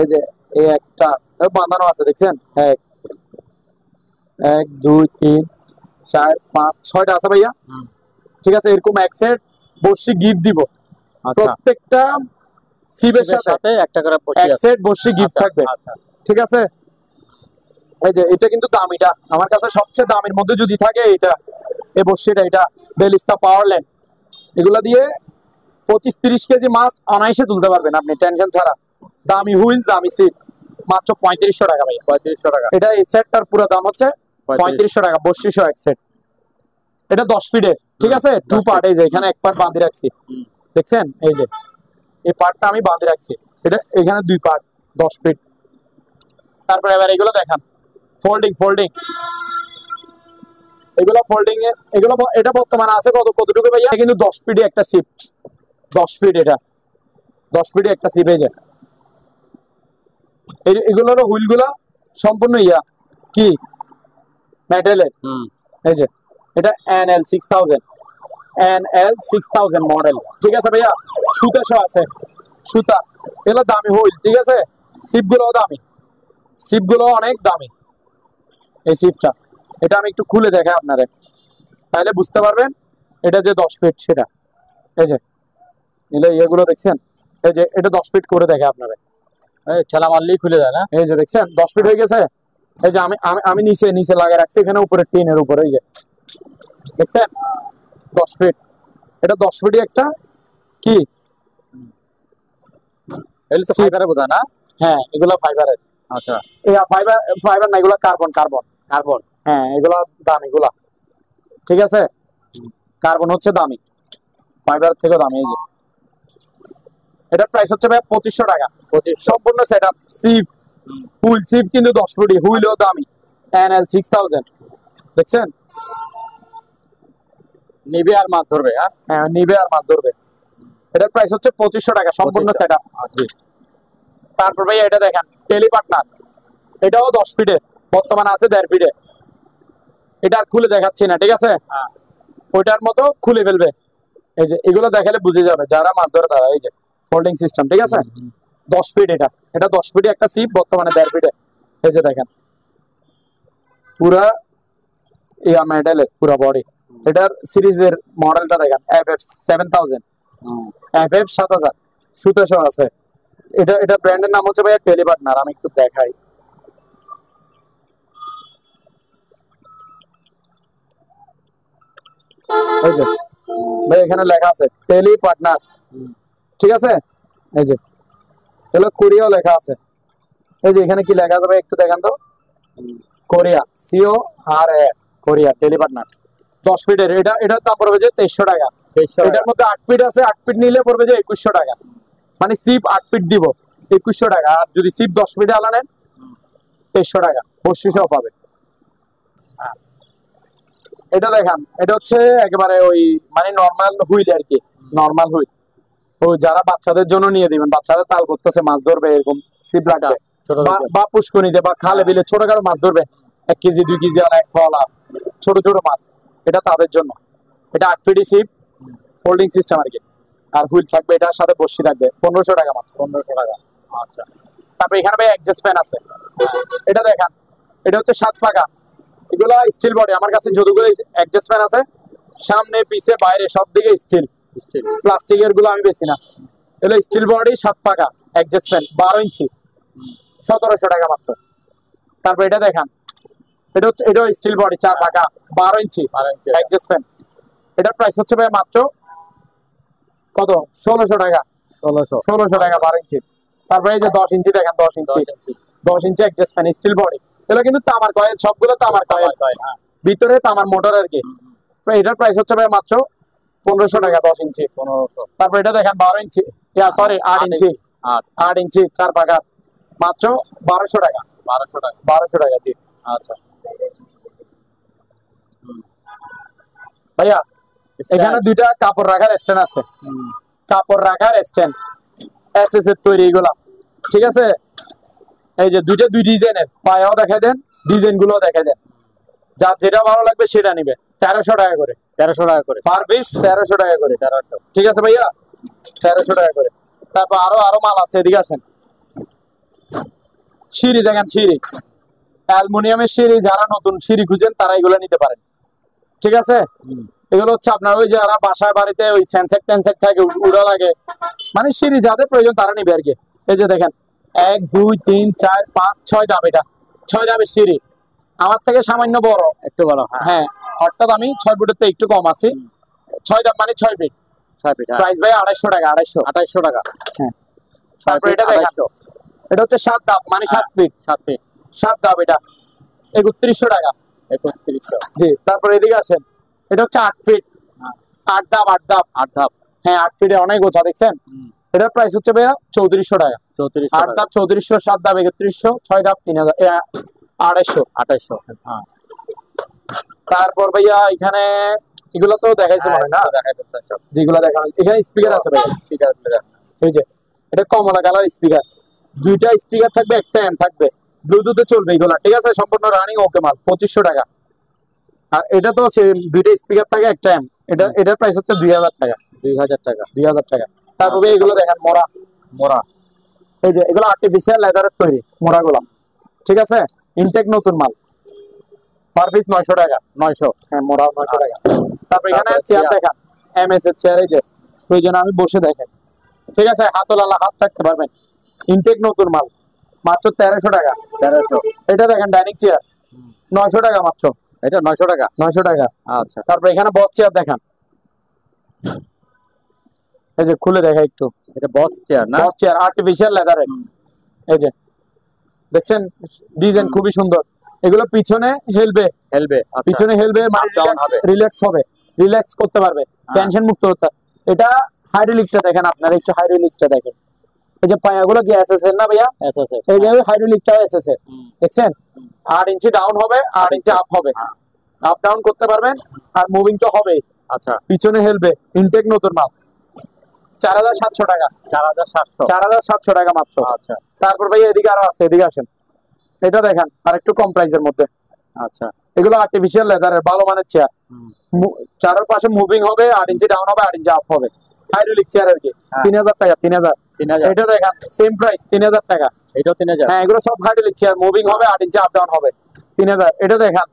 এই যে এই একটা বাঁধানো আছে, দেখছেন? এক, 1 2 3 4 5 6টা আছে ভাইয়া, ঠিক আছে? এরকম এক সেট বর্ষি গিফট দিব। আচ্ছা, প্রত্যেকটা সিবের সিপের সাথে সাথে একটা করে বসি এক আছে। সেট বর্ষি গিফট আচ্ছা, থাকবে, আচ্ছা। ঠিক আছে? এই যে এটা কিন্তু দামিটা, আমার কাছে সবচেয়ে দামের মধ্যে যদি থাকে এটা, এই বর্ষিটা, এটা বেলিস্তা পাওয়ারল্যান্ড। এগুলা দিয়ে 25-30 কেজি মাছ অনায়াসে তুলতে পারবেন আপনি, টেনশন ছাড়া। দামি হুইল, দামি সিট, মাত্র 3500 টাকা ভাইয়া। 3500 টাকা। এটা এই সেটটার পুরো দাম হচ্ছে 3500 টাকা, 3200 এক সেট। এটা 10 ফিটের, ঠিক আছে? 2 10 পার্ট। ফিট। এই যে এখানে এক পার্ট বাঁধে রাখছি, দেখছেন? এই যে এই পার্টটা আমি বাঁধে রাখছি, এটা এখানে 2 পার্ট, 10 ফিট। তারপরে এবার এগুলো দেখান, ফোল্ডিং, ফোল্ডিং, এগুলো ফোল্ডিং এ, এগুলো এটা বর্তমানে আছে কতটুকু ভাইয়া? কিন্তু 10 ফিটে একটা সিপ, 10 ফিট, এটা 10 ফিটে একটা সিপ। এই যে এগুলোর হুইল গুলা সম্পূর্ণ ইয়া কি মেটালের। এই যে এটা NL 6000, NL 6000 মডেল, ঠিক আছে ভাইয়া? সুতা সহ আছে, সুতা। এগুলো দামি হুইল, ঠিক আছে? সিপ গুলো দামি, সিপ গুলো অনেক দামি। এই সিপটা, এটা আমি একটু খুলে দেখাই আপনারে, তাহলে বুঝতে পারবেন এটা যে 10 ফিট সেটা। এই যে এগুলো দেখছেন? এই যে এটা 10 ফিট করে দেখে আপনারে, এই ঠেলা মারলেই খুলে যায় না? এই যে দেখছেন 10 ফিট হয়ে গেছে। এই যে আমি আমি আমি নিচে নিচে লাগিয়ে রাখছি এখানে উপরে, টিনের উপরে, এই যে দেখছেন 10 ফিট। এটা 10 ফিটই একটা কি এগুলো তো সিপ। ফাইবারে বোঝায় না? হ্যাঁ, এগুলো ফাইবারের। আচ্ছা, এই ফাইবার, ফাইবার না, এগুলো কার্বন, কার্বন, কার্বন। হ্যাঁ এগুলো দামি, এগুলা ঠিক আছে? কার্বন হচ্ছে দামি, ফাইবার থেকে দামি। এই যে এটার প্রাইস হচ্ছে ভাই 2500 টাকা, 2500। সম্পূর্ণ সেটআপ। সিপ, হুইল সিপ কিন্তু 10 ফুটি, হুইলও দামি, NL 6000, দেখছেন? নিবে আর মাছ ধরবে। হ্যাঁ, হ্যাঁ, নিবে আর মাছ ধরবে। এটার প্রাইস হচ্ছে 2500 টাকা, সম্পূর্ণ 2500 সেটআপ। আচ্ছা। তারপর ভাই এটা দেখেন, টেলি পার্টনার, এটাও 10 ফিটে, বর্তমানে আছে 1.5 ফিটে। এটা আর খুলে দেখাচ্ছি না, ঠিক আছে? হ্যাঁ, ওইটার মতো খুলে ফেলবে। এই যে এগুলো দেখালে বুঝে যাবে যারা মাছ ধরে তারা। এই যে ফোল্ডিং সিস্টেম, ঠিক আছে? 10 ফিট, এটা এটা 10 ফিটে একটা সিপ, বর্তমানে 1.5 ফিটে। এই যে দেখেন পুরা ইয়া মেটালের পুরা বডি। এটার সিরিজের মডেলটা দেখেন, FF 7000, FF 7000, সুতো সহ আছে। এটা এটা ব্র্যান্ডের নাম হচ্ছে ভাইয়া টেলি পার্টনার। আমি একটু দেখাই, এই যে ভাই এখানে লেখা আছে টেলি পার্টনার, ঠিক আছে? এই যে এগুলো কোরিয়াও লেখা আছে। এই যে এখানে কি লেখা আছে ভাই একটু দেখান তো, Korea, CORA, Korea tele partner 10 ফিটের। এটা এটার দাম পড়বে যে 2300 টাকা। 2300 এটার মধ্যে 8 ফিট আছে, 8 ফিট নিলে পড়বে যে 2100 টাকা, মানে সিপ 8 ফিট দিব 2100 টাকা। আর যদি সিপ 10 ফিটে আলা নেন 2300 টাকা, বর্ষিসহ পাবে। এটা দেখান, এটা হচ্ছে একেবারে ওই মানে নরমাল হুইল আর কি, নরমাল হুইল। ও যারা বাচ্চাদের জন্য নিয়ে দিবেন, বাচ্চারা তাল করতেছে, মাছ ধরবে, এরকম সিপ লাগবে, ছোট বা পুষ্করিতে বা খালে বিলে ছোটখাটো মাছ ধরবে, 1 কেজি 2 কেজি আর 1 ফলা ছোট ছোট মাছ, এটা তাদের জন্য। এটা 8 ফিটি সিপ, ফোল্ডিং সিস্টেম আর কি। আর হুইল থাকবে, এটার সাথে বর্ষি থাকবে, 1500 টাকা মাত্র, 1500 টাকা। আচ্ছা, তারপরে এখানে ভাই অ্যাডজাস্ট ফ্যান আছে, এটা দেখান, এটা হচ্ছে 7 পাকা। এগুলা স্টিল বডি, আমার কাছে যতগুলো অ্যাডজাস্ট ফ্যান আছে সামনে পিছে বাইরে সব দিকে স্টিল, স্টিল। প্লাস্টিকের গুলো আমি বেশি না। এগুলো স্টিল বডি 7 পাকা অ্যাডজাস্ট ফ্যান, 12 ইঞ্চি, 1700 টাকা মাত্র। তারপর এটা দেখান, এটা হচ্ছে, এটাও স্টিল বডি 4 পাকা 12 ইঞ্চি অ্যাডজাস্ট ফ্যান। এটার প্রাইস হচ্ছে ভাই মাত্র কত, 1600 টাকা, 1600 টাকা 12 ইঞ্চি। তারপরে এই যে 10 ইঞ্চি দেখেন, 10 ইঞ্চি, 10 ইঞ্চি অ্যাডজাস্ট ফ্যান, স্টিল বডি, এগুলো কিন্তু তামার কয়েল, সবগুলো তামার কয়েল, হ্যাঁ। ভিতরে তামার মোটর আর কি। তো এটার প্রাইস হচ্ছে ভাই মাত্র 1500 টাকা 10 ইঞ্চি। 1500। তারপর এটা দেখেন 12 ইঞ্চি, সরি 8 ইঞ্চি, 8 ইঞ্চি 4 পাকা, মাত্র 1200 টাকা। 1200 টাকা। 1200 টাকা জি। আচ্ছা ভাইয়া এখানে দুইটা কাপড় রাখার স্ট্যান্ড আছে, কাপড় রাখার স্ট্যান্ড এসএস এর তৈরি এগুলা, ঠিক আছে। এই যে দুইটা দুই ডিজাইনের, পায়াও দেখাই দেন, ডিজাইন গুলো দেখাই দেন, যার যেটা ভালো লাগবে সেটা নিবে। 1300 টাকা করে, 1300 টাকা করে পার পিস 1300 টাকা করে, 1300। ঠিক আছে ভাইয়া, 1300 টাকা করে। তারপর আরো মাল আছে, এদিকে আসেন। সিঁড়ি দেখেন, সিঁড়ি অ্যালুমিনিয়ামের সিঁড়ি, যারা নতুন সিঁড়ি খুঁজেন তারা এগুলো নিতে পারেন, ঠিক আছে। এগুলো হচ্ছে আপনার ওই যারা বাসায় বাড়িতে ওই সেন্সেক টেন্সেক থাকে, উড়া লাগে, মানে সিঁড়ি যাদের প্রয়োজন তারা নিবে আর কি। এই যে দেখেন 1 2 3 4 5 6 ধাপ, এটা 6 ধাপের সিঁড়ি, আমার থেকে সামান্য বড়, একটু বলো। হ্যাঁ অর্থাৎ আমি 6 ফুটের থেকে একটু কম আছি। 6 ধাপ মানে 6 ফিট। 6 ফিট। প্রাইস ভাই 250 টাকা, 250 2800 টাকা। হ্যাঁ। তারপর এটা দেখেন, এটা হচ্ছে 7 ধাপ মানে 7 ফিট, 7 ফিট 7 ধাপ, এটা 3100 টাকা। 3100 জি। তারপর এদিকে আসেন, এটা হচ্ছে 8 ফিট, 8 ধাপ, 8 ধাপ, 8 ধাপ। হ্যাঁ 8 ফিটে অনেক গোছা, দেখছেন। এটার প্রাইস হচ্ছে ভাইয়া 3400 টাকা। 3400 8 ধাপ 3400, 7 ধাপ 3100, 6 ধাপ 3000, 2800। 2800। হ্যাঁ। তারপর ভাইয়া এখানে এগুলো তো দেখাইছে মনে হয় না, দেখাইতেছে সব। যেগুলো দেখানো, এখানে স্পিকার আছে ভাইয়া, স্পিকার এই যে এটা কমলা কালার স্পিকার, দুইটা স্পিকার থাকবে, একটা এম থাকবে, ব্লুটুথে চলবে এগুলা, ঠিক আছে। সম্পূর্ণ রানিং ওকে মাল, 2500 টাকা। আর এটা তো দুইটা স্পিকার থাকে, একটা এম, এটার প্রাইস হচ্ছে 2000 টাকা। 2000 টাকা। 2000 টাকা। তারপরে এগুলো দেখেন মোড়া, মোড়া, এই যে এগুলো আর্টিফিশিয়াল লেদারের তৈরি মোড়া গুলা, ঠিক আছে। ইনটেক নতুন মাল, পার পিস 900 টাকা। 900। হ্যাঁ মোড়া 900 টাকা। তারপর এখানে তারপরে চেয়ার চেয়ার। দেখান, এমএস এর চেয়ার, এই যে প্রয়োজন আমি বসে দেখেন, ঠিক আছে, হাতওয়ালা হাত থাকতে পারবেন। ইনটেক নতুন মাল, মাত্র 1300 টাকা। 1300। এটা দেখেন ডাইনিং চেয়ার, 900 টাকা মাত্র। এটা 900 টাকা। 900 টাকা। আচ্ছা। তারপর এখানে বস চেয়ার দেখান, এই যে খুলে দেখা একটু, এটা বস চেয়ার না? বস চেয়ার আর্টিফিশিয়াল লেদারের, এই যে দেখছেন ডিজাইন খুবই সুন্দর। এগুলো পিছনে হেলবে, পিছনে হেলবে, মানে রিল্যাক্স হবে, রিল্যাক্স করতে পারবে, টেনশন মুক্ত হতে। এটা হাইড্রোলিকটা দেখেন, আপনারা একটু হাইড্রোলিকটা দেখেন, এই যে পায়াগুলো কি এসএস না ভাইয়া? এসএস। এই যে হাইড্রোলিকটা এসএস, দেখছেন 8 ইঞ্চি ডাউন হবে, 8 ইঞ্চি আপ হবে, আপ ডাউন করতে পারবেন, আর মুভিং তো হবে। আচ্ছা। পিছনে হেলবে, ইনটেক নতুন মাল, 4700 টাকা। 4700 টাকা মাত্র। আচ্ছা। তারপর ভাই এদিকে আরো আছে, এদিকে আসেন, এটা দেখেন আর একটু কম প্রাইসের মধ্যে। আচ্ছা। এগুলো আর্টিফিশিয়াল লেদারের ভালো মানের চেয়ার, চারের পাশে মুভিং হবে, 8 ইঞ্চি ডাউন হবে, 8 ইঞ্চি আপ হবে, হাইড্রোলিক চেয়ার আর কি। 3000 টাকা। 3000। এটা দেখেন সেম প্রাইস, 3000 টাকা। এটাও 3000। হ্যাঁ এগুলো সব হাইড্রোলিক চেয়ার, মুভিং হবে, 8 ইঞ্চি আপ ডাউন হবে, 3000। এটা দেখেন,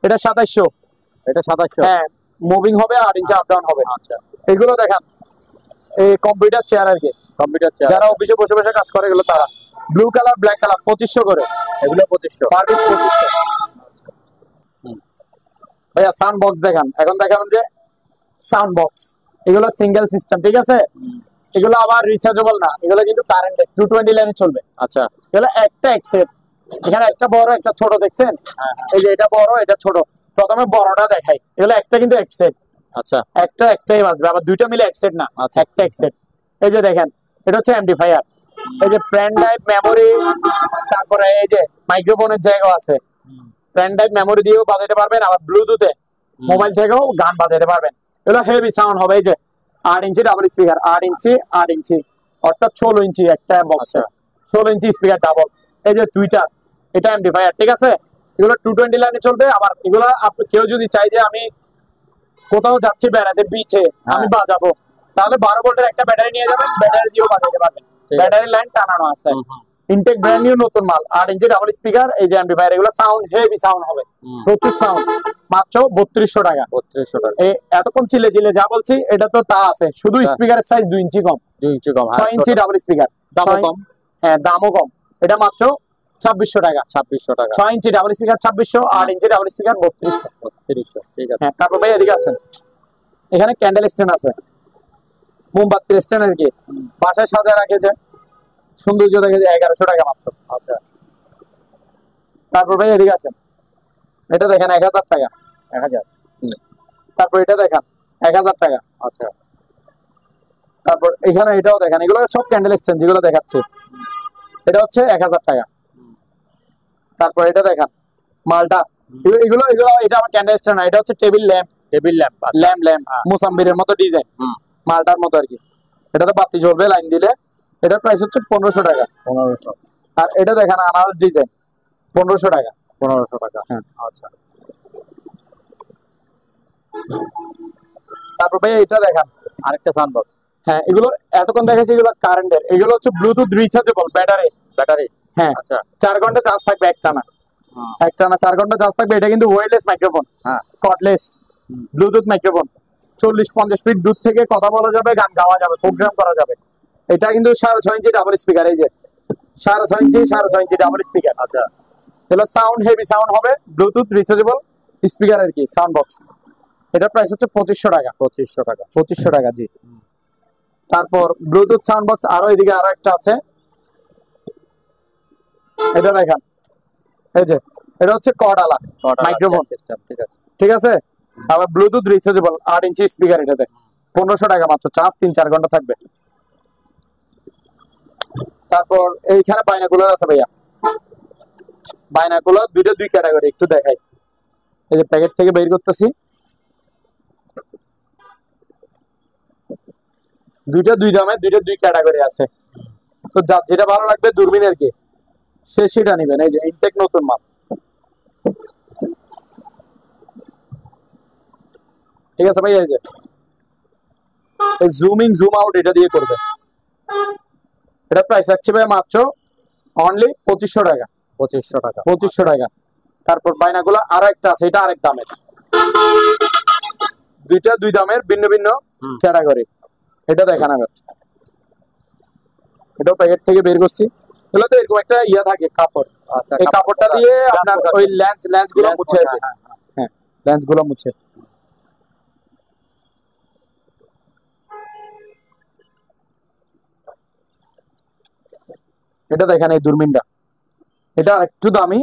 এটা 2700। এটা 2700। হ্যাঁ মুভিং হবে, 8 ইঞ্চি আপ ডাউন হবে। আচ্ছা। এগুলো দেখেন এই কম্পিউটার চেয়ার আর কি, কম্পিউটার চেয়ার, যারা অফিসে বসে বসে কাজ করে এগুলো তারা। ব্লু কালার, ব্ল্যাক কালার, 2500 করে এগুলো 2500। Per piece 2500। ভাইয়া সাউন্ড বক্স দেখান, এখন দেখাবেন যে সাউন্ড বক্স, এগুলো সিঙ্গেল সিস্টেম, ঠিক আছে। এগুলো আবার রিচার্জেবল না, এগুলো কিন্তু কারেন্টে 220 লাইনে চলবে। আচ্ছা। এগুলো একটা এক্সেট, এখানে একটা বড় একটা ছোট, দেখছেন। এই যে এটা বড় এটা ছোট, প্রথমে বড়টা দেখাই, এগুলো একটা কিন্তু এক্সেট। আচ্ছা। একটাই বাজবে, আবার দুইটা মিলে এক্সেট না, একটা এক্সেট। এই যে দেখেন, এটা হচ্ছে এমপ্লিফায়ার, এই যে পেন ড্রাইভ, মেমোরি, তারপরে এই যে মাইক্রোফোনের জায়গা আছে, পেন ড্রাইভ মেমোরি দিয়েও বাজাতে পারবেন, আবার ব্লুটুথে মোবাইল থেকেও গান বাজাতে পারবেন। এগুলো হেভি সাউন্ড হবে। এই যে 8 ইঞ্চি ডাবল স্পিকার, 8 ইঞ্চি 8 ইঞ্চি, অর্থাৎ 16 ইঞ্চি একটা বক্স, 16 ইঞ্চি স্পিকার ডাবল। এই যে দুইটা, এটা এমপ্লিফায়ার, ঠিক আছে। এগুলো 220 লাইনে চলবে। আবার এগুলো কেউ যদি চাই যে আমি কোথাও যাচ্ছি বেড়াতে, বিচে আমি বাজাবো, তাহলে 12 ভোল্টের একটা ব্যাটারি নিয়ে যাবেন, ব্যাটারি দিয়েও বাজাতে পারবেন, ব্যাটারি লাইন টানানো আছে। ইনটেক ব্র্যান্ড নিউ নতুন মাল, 8 ইঞ্চি ডাবল স্পিকার, এই যে এমপ্লিফায়ার, এগুলো সাউন্ড হেভি সাউন্ড হবে, প্রচুর সাউন্ড, মাত্র 3200 টাকা। 3200 টাকা। এতক্ষণ চিলে যা বলছি এটা তো তা আছে, শুধু স্পিকারের সাইজ 2 ইঞ্চি কম, 2 ইঞ্চি কম, 6 ইঞ্চি ডাবল স্পিকার, দামও কম। হ্যাঁ দামও কম, এটা মাত্র 2600 টাকা। 2600 টাকা। 6 ইঞ্চি ডাবল স্পিকার 2600, 8 ইঞ্চি ডাবল স্পিকার 3200। 3200, ঠিক আছে। হ্যাঁ তারপর ভাই এদিকে আসেন, এখানে ক্যান্ডেল স্ট্যান্ড আছে, মোমবাতি স্ট্যান্ড আর কি, বাসায় সাজায় রাখে যে সৌন্দর্য দেখে যে 1100 টাকা মাত্র। আচ্ছা। তারপর ভাই এদিকে আসেন, এটা দেখেন 1000 টাকা। 1000। তারপর এটা দেখেন 1000 টাকা। আচ্ছা। তারপর এখানে এটাও দেখেন, এগুলো সব ক্যান্ডেল এক্সচেঞ্জ যেগুলো দেখাচ্ছে, এটা হচ্ছে 1000 টাকা। তারপর এটা দেখেন মালটা, এগুলো এগুলো এটা আমার ক্যান্ডেল এক্সচেঞ্জ না, এটা হচ্ছে table lamp. Table lamp. Lamp lamp মোসাম্বিরের মতো ডিজাইন, মালটার মতো আর কি। এটাতে বাতি জ্বলবে লাইন দিলে। এটার প্রাইস হচ্ছে 1500 টাকা। 1500। আর এটা দেখেন আনারস ডিজাইন, 1500 টাকা। 1500 টাকা। হ্যাঁ। আচ্ছা। তারপর ভাই এটা দেখেন আরেকটা সাউন্ডবক্স। হ্যাঁ, এগুলো এতক্ষণ দেখাচ্ছি এগুলো কারেন্টের, এগুলো হচ্ছে ব্লুটুথ রিচার্জেবল ব্যাটারি। ব্যাটারি। হ্যাঁ, আচ্ছা। 4 ঘন্টা চার্জ থাকবে একটানা। একটানা 4 ঘন্টা চার্জ থাকবে। এটা কিন্তু ওয়্যারলেস মাইক্রোফোন, হ্যাঁ, কর্ডলেস ব্লুটুথ মাইক্রোফোন। 40-50 ফিট দূর থেকে কথা বলা যাবে, গান গাওয়া যাবে, প্রোগ্রাম করা যাবে। এটা কিন্তু 6.5 ইঞ্চি ডাবল স্পিকার, এই যে 6.5 ইঞ্চি ডাবল স্পিকার। আচ্ছা। এগুলো সাউন্ড হেভি সাউন্ড হবে, ব্লুটুথ রিচার্জেবল স্পিকার আর কি, সাউন্ড বক্স। এটার প্রাইস হচ্ছে 2500 টাকা। 2500 টাকা। 2500 টাকা, জি। তারপর ব্লুটুথ সাউন্ড বক্স আরো এদিকে আরো একটা আছে, এটা দেখেন, এই যে এটা হচ্ছে কর্ডালা মাইক্রোফোন সিস্টেম। ঠিক আছে। ঠিক আছে। আবার ব্লুটুথ রিচার্জেবল 8 ইঞ্চি স্পিকার, এটাতে 1500 টাকা মাত্র, চার্জ 3-4 ঘন্টা থাকবে। তারপর এইখানে বাইনাকুলার আছে ভাইয়া, বাইনাকুলার দুইটা দুই ক্যাটাগরি, একটু দেখাই। এই যে প্যাকেট থেকে বের করতেছি, দুইটা দুই দামে, দুইটা দুই ক্যাটাগরি আছে। তো যার যেটা ভালো লাগবে দূরবীনের কি সে সেটা নেবেন। এই যে ইনটেক নতুন মাল, ঠিক আছে ভাই। এই যে এই জুম ইন জুম আউট এটা দিয়ে করবে। এটা প্রাইস রাখছি ভাই মাত্র অনলি 2500 টাকা। 2500 টাকা। 2500 টাকা। তারপর বাইনাগুলো আরো একটা আছে, এটা আরেক দামের, দুইটা দুই দামের ভিন্ন ভিন্ন ক্যাটাগরি। এটা দেখান আবার, এটাও প্যাকেট থেকে বের করছি। এগুলো তো এরকম একটা ইয়া থাকে কাপড়, আচ্ছা। এই কাপড়টা দিয়ে আপনার ওই লেন্স গুলো মুছে, হ্যাঁ লেন্স গুলো মুছে। এটা দেখেন এই দূরবীনটা, এটা একটু দামি,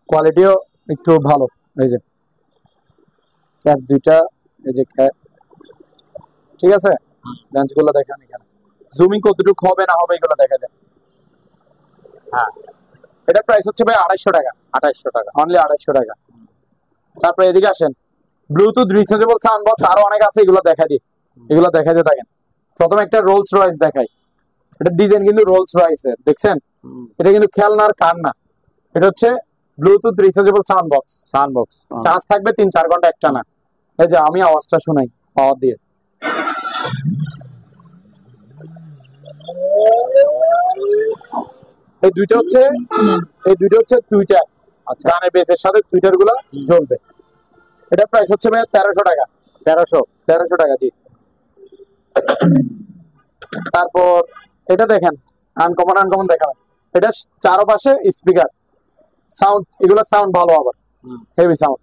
কোয়ালিটিও একটু ভালো। এই যে ক্যাপ দুইটা, এই যে ক্যাপ, ঠিক আছে। লেন্স গুলো দেখেন, এখানে জুমিং কতটুকু হবে না হবে এগুলো দেখা যায়। হ্যাঁ, এটা প্রাইস হচ্ছে ভাই 250 টাকা। 2800 টাকা। অনলি 250 টাকা। তারপরে এদিকে আসেন, ব্লুটুথ রিচার্জেবল সাউন্ড বক্স আরো অনেক আছে, এগুলো দেখা দিই, এগুলো দেখা দিয়ে থাকেন। প্রথমে একটা রোলস রয়েস দেখাই, এটা ডিজাইন কিন্তু রোলস রয়েসের, দেখছেন? এটা কিন্তু খেলনার কান না, এটা হচ্ছে Bluetooth rechargeable sound box. Sound box. Charge থাকবে 3-4 ঘন্টা একটা না। এই যে আমি আওয়াজটা শুনাই পাওয়ার দিয়ে, এই দুইটা হচ্ছে টুইটার। আচ্ছা, গানের বেসের সাথে টুইটার গুলো জ্বলবে। এটা প্রাইস হচ্ছে ভাই 1300 টাকা। 1300 টাকা, জি। তারপর এটা দেখেন, আনকমন দেখাবেন। এটা চারপাশে স্পিকার, সাউন্ড, এগুলো সাউন্ড ভালো, আবার হেভি সাউন্ড।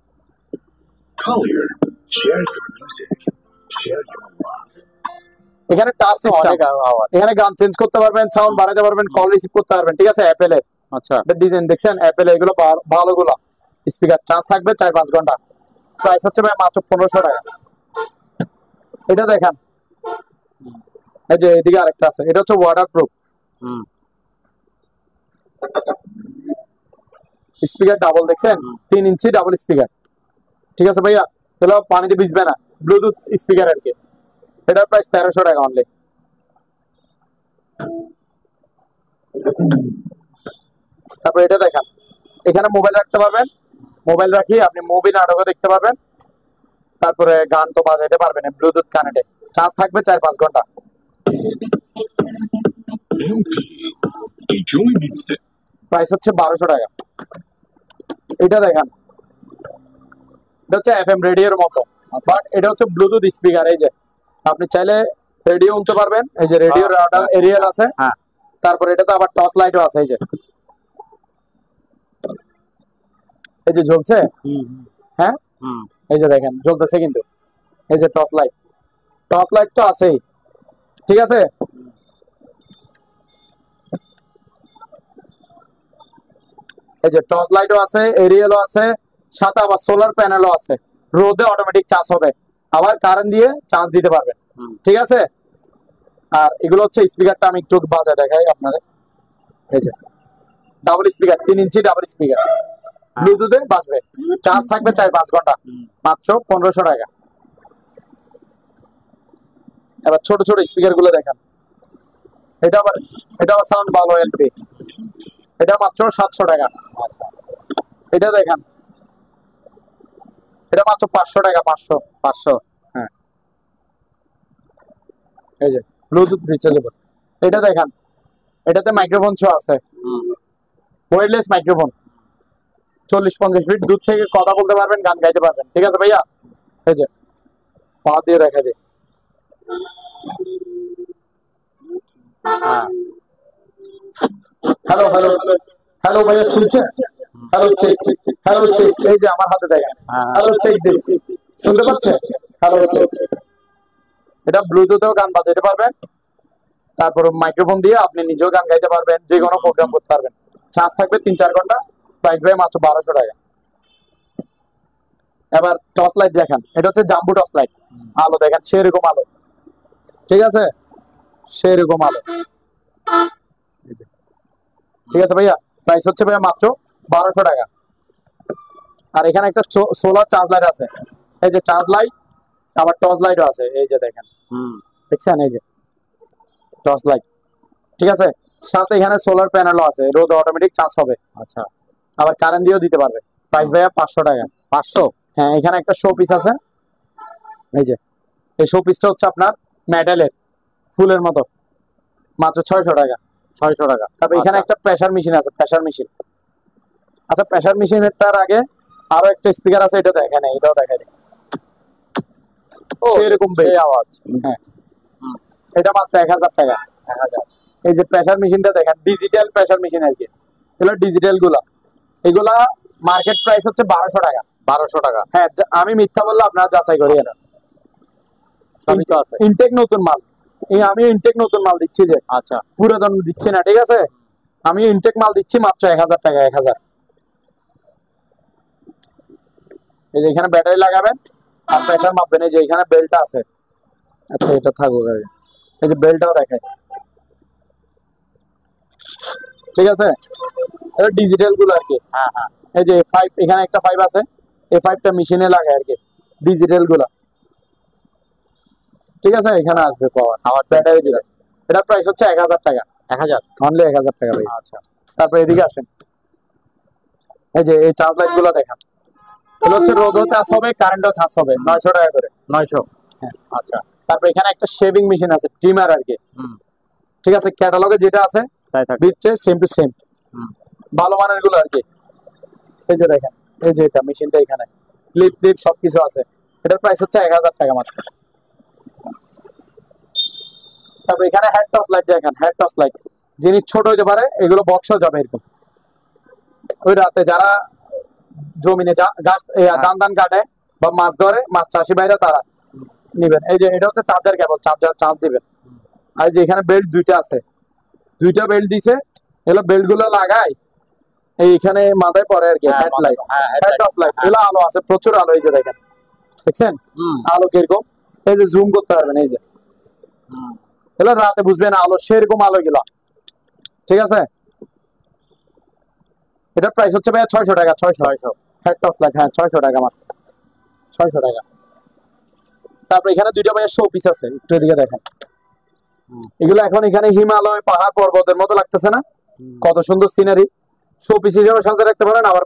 এখানে টাচ সিস্টেম, এখানে গান চেঞ্জ করতে পারবেন, সাউন্ড বাড়াতে পারবেন, কল রিসিভ করতে পারবেন, ঠিক আছে। অ্যাপেলের। আচ্ছা। ডিজাইন দেখছেন অ্যাপেল, এগুলো ভালোগুলো স্পিকার, চার্জ থাকবে 4-5 ঘন্টা। প্রাইস হচ্ছে ভাই মাত্র 1500 টাকা। এটা দেখেন, এই যে এদিকে আরেকটা আছে, এটা হচ্ছে ওয়াটার প্রুফ স্পিকার, ডাবল, দেখছেন 3 ইঞ্চি ডাবল স্পিকার, ঠিক আছে ভাইয়া। এগুলো পানিতে ভিজবে না, ব্লুটুথ স্পিকার আর কি। এটার প্রাইস 1300 টাকা অনলি। তারপর এটা দেখেন, এখানে মোবাইল রাখতে পারবেন, মোবাইল রাখি আপনি মুভি নাটকও দেখতে পারবেন। তারপরে গান তো বাজাইতে পারবেন ব্লুটুথ কানেক্টে, চার্জ থাকবে 4-5 ঘন্টা। প্রাইস হচ্ছে 1200 টাকা। এটা দেখেন, এটা হচ্ছে এফএম রেডিওর মতো, বাট এটা হচ্ছে ব্লুটুথ স্পিকার। এই যে আপনি চাইলে রেডিও উঠতে পারবেন, এই যে রেডিও রাউটার এরিয়াল আছে। হ্যাঁ। তারপরে এটাতে আবার টর্চ লাইটও আছে, এই যে জ্বলছে। হ্যাঁ, এই যে দেখেন জ্বলতেছে কিন্তু, এই যে টর্চ লাইট তো আছেই, ঠিক আছে। এই যে টর্চ লাইটও আছে, এরিয়ালও আছে, সাথে আবার সোলার প্যানেলও আছে। রোদে অটোমেটিক চার্জ হবে, আবার কারেন্ট দিয়ে চার্জ দিতে পারবেন। ঠিক আছে। আর এগুলো হচ্ছে স্পিকারটা আমি একটু বাজায় দেখাই আপনাদের। এই যে ডাবল স্পিকার, 3 ইঞ্চি ডাবল স্পিকার, ব্লুটুথে বাজবে, চার্জ থাকবে 4-5 ঘন্টা, মাত্র 1500 টাকা। এবার ছোট ছোট স্পিকার গুলো দেখেন, এটা আবার সাউন্ড ভালো এলপি, এটা মাত্র 700 টাকা। এটা দেখেন, এটা মাত্র 500 টাকা, 500। হ্যাঁ, এই যে ব্লুটুথ রিচার্জেবল। এটা দেখেন, এটাতে মাইক্রোফোন শো আছে, ওয়্যারলেস মাইক্রোফোন, 40-50 ফিট দূর থেকে কথা বলতে পারবেন, গান গাইতে পারবেন। ঠিক আছে ভাইয়া, এই যে পা দিয়ে দেখা যায়। হ্যালো হ্যালো হ্যালো ভাইয়া, শুনছেন? হ্যালো চেক, হ্যালো চেক, এই যে আমার হাতে দেখেন, হ্যালো চেক দিস, শুনতে পাচ্ছেন? Hello check. এটা ব্লুটুথেও গান বাজাতে পারবেন, তারপর মাইক্রোফোন দিয়ে আপনি নিজেও গান গাইতে পারবেন, যে কোনো প্রোগ্রাম করতে পারবেন। চার্জ থাকবে 3-4 ঘন্টা, প্রাইস ভাই মাত্র 1200 টাকা। এবার টর্চ লাইট দেখেন, এটা হচ্ছে জাম্বু টর্চ লাইট, আলো দেখেন সেরকম আলো। ঠিক আছে, সেরকম আলো। ঠিক আছে ভাইয়া, প্রাইস হচ্ছে ভাইয়া মাত্র 1200 টাকা। আর এখানে একটা সোলার চার্জ লাইট আছে, এই যে চার্জ লাইট, আবার টর্চ লাইটও আছে, এই যে দেখেন, দেখছেন? এই যে টর্চ লাইট। ঠিক আছে, সাথে এখানে সোলার প্যানেলও আছে, রোদ অটোমেটিক চার্জ হবে। আচ্ছা, আবার কারেন্ট দিয়েও দিতে পারবে। প্রাইস ভাইয়া 500 টাকা। 500? হ্যাঁ, এখানে একটা শো পিস আছে, এই যে এই শো পিসটা হচ্ছে আপনার মেটালের, ফুলের মতো, মাত্র 600 টাকা। 600 টাকা। তারপর এখানে একটা প্রেসার মেশিন আছে, প্রেসার মেশিন। আচ্ছা, প্রেসার মেশিনটার আগে আরো একটা স্পিকার আছে, এটা দেখেন, এটাও দেখাই দিই, সেরকম বেশ আওয়াজ। হ্যাঁ, এটা মাত্র 1000 টাকা। 1000। এই যে প্রেসার মেশিনটা দেখেন, ডিজিটাল প্রেসার মেশিন আর কি, এগুলো ডিজিটাল গুলা, এগুলা মার্কেট প্রাইস হচ্ছে 1200 টাকা। 1200 টাকা? হ্যাঁ, আমি মিথ্যা বললে আপনারা যাচাই করি না, সবই তো আছে। ইনটেক নতুন মাল, আমি ইনটেক নতুন মাল দিচ্ছি, যে আচ্ছা পুরাতন দিচ্ছি না। ঠিক আছে, আমি ইনটেক মাল দিচ্ছি মাত্র 1000 টাকা। 1000। এই যে এখানে ব্যাটারি লাগাবেন আর প্রেসার মাপবেন, এই যে এখানে বেল্টটা আছে। আচ্ছা, এটা থাকুক আগে, এই যে বেল্টটাও দেখেন। ঠিক আছে, এটা ডিজিটাল গুলো আর কি। হ্যাঁ হ্যাঁ, এই যে 5, এখানে একটা 5 আছে, এই 5টা মেশিনে লাগায় আর কি, ডিজিটাল গুলা। ঠিক আছে, এখানে আসবে পাওয়ার, আবার ব্যাটারি দিলে। এটা প্রাইস হচ্ছে 1000 টাকা। 1000? অনলি 1000 টাকা ভাই। আচ্ছা, তারপর এদিকে আসেন, এই যে এই চার্জ লাইট গুলো দেখেন, এগুলো হচ্ছে রোদও চার্জ হবে, কারেন্টও চার্জ হবে, 900 টাকা করে। 900? হ্যাঁ। আচ্ছা, তারপর এখানে একটা শেভিং মেশিন আছে, ট্রিমার আর কি। ঠিক আছে, ক্যাটালগে যেটা আছে তাই থাকবে, দিচ্ছে সেম টু সেম, ভালো মানের গুলো আর কি। এই যে দেখেন, এই যে এটা মেশিনটা, এখানে ক্লিপ সবকিছু আছে। এটার প্রাইস হচ্ছে 1000 টাকা মাত্র। তারপর এখানে হেড টর্চ লাইট দেখেন, হেড টর্চ লাইট, জিনিস ছোট হইতে পারে, এগুলো বক্সও যাবে এরকম। ওই রাতে যারা জমিনে গাছ ধান কাটে বা মাছ ধরে, মাছ চাষি ভাইরা তারা নিবেন। এই যে এটা হচ্ছে চার্জার কেবল, চার্জ দিবেন। আর যে এখানে বেল্ট 2টা আছে, 2টা বেল্ট দিছে, এগুলো বেল্ট গুলো লাগাই এইখানে মাথায় পরে আর কি। Head light, head torch light, এগুলো আলো আছে, প্রচুর আলো। এই যে দেখেন, দেখছেন আলো কিরকম? এই যে জুম করতে পারবেন, এই যে এগুলো রাতে বুঝবেন আলো, সেরকম আলো এগুলো। ঠিক আছে, এটার প্রাইস হচ্ছে ভাইয়া 600 টাকা। 600 হেড টর্চ লাইট, হ্যাঁ 600 টাকা মাত্র, 600 টাকা। তারপর এখানে 2টা ভাইয়া শো পিস আছে, একটু এদিকে দেখেন। এগুলো এখন এখানে হিমালয়, পাহাড়, পর্বতের মতো লাগতেছে না? কত সুন্দর সিনারি। শো পিস হিসেবে সাজিয়ে রাখতে পারেন, আবার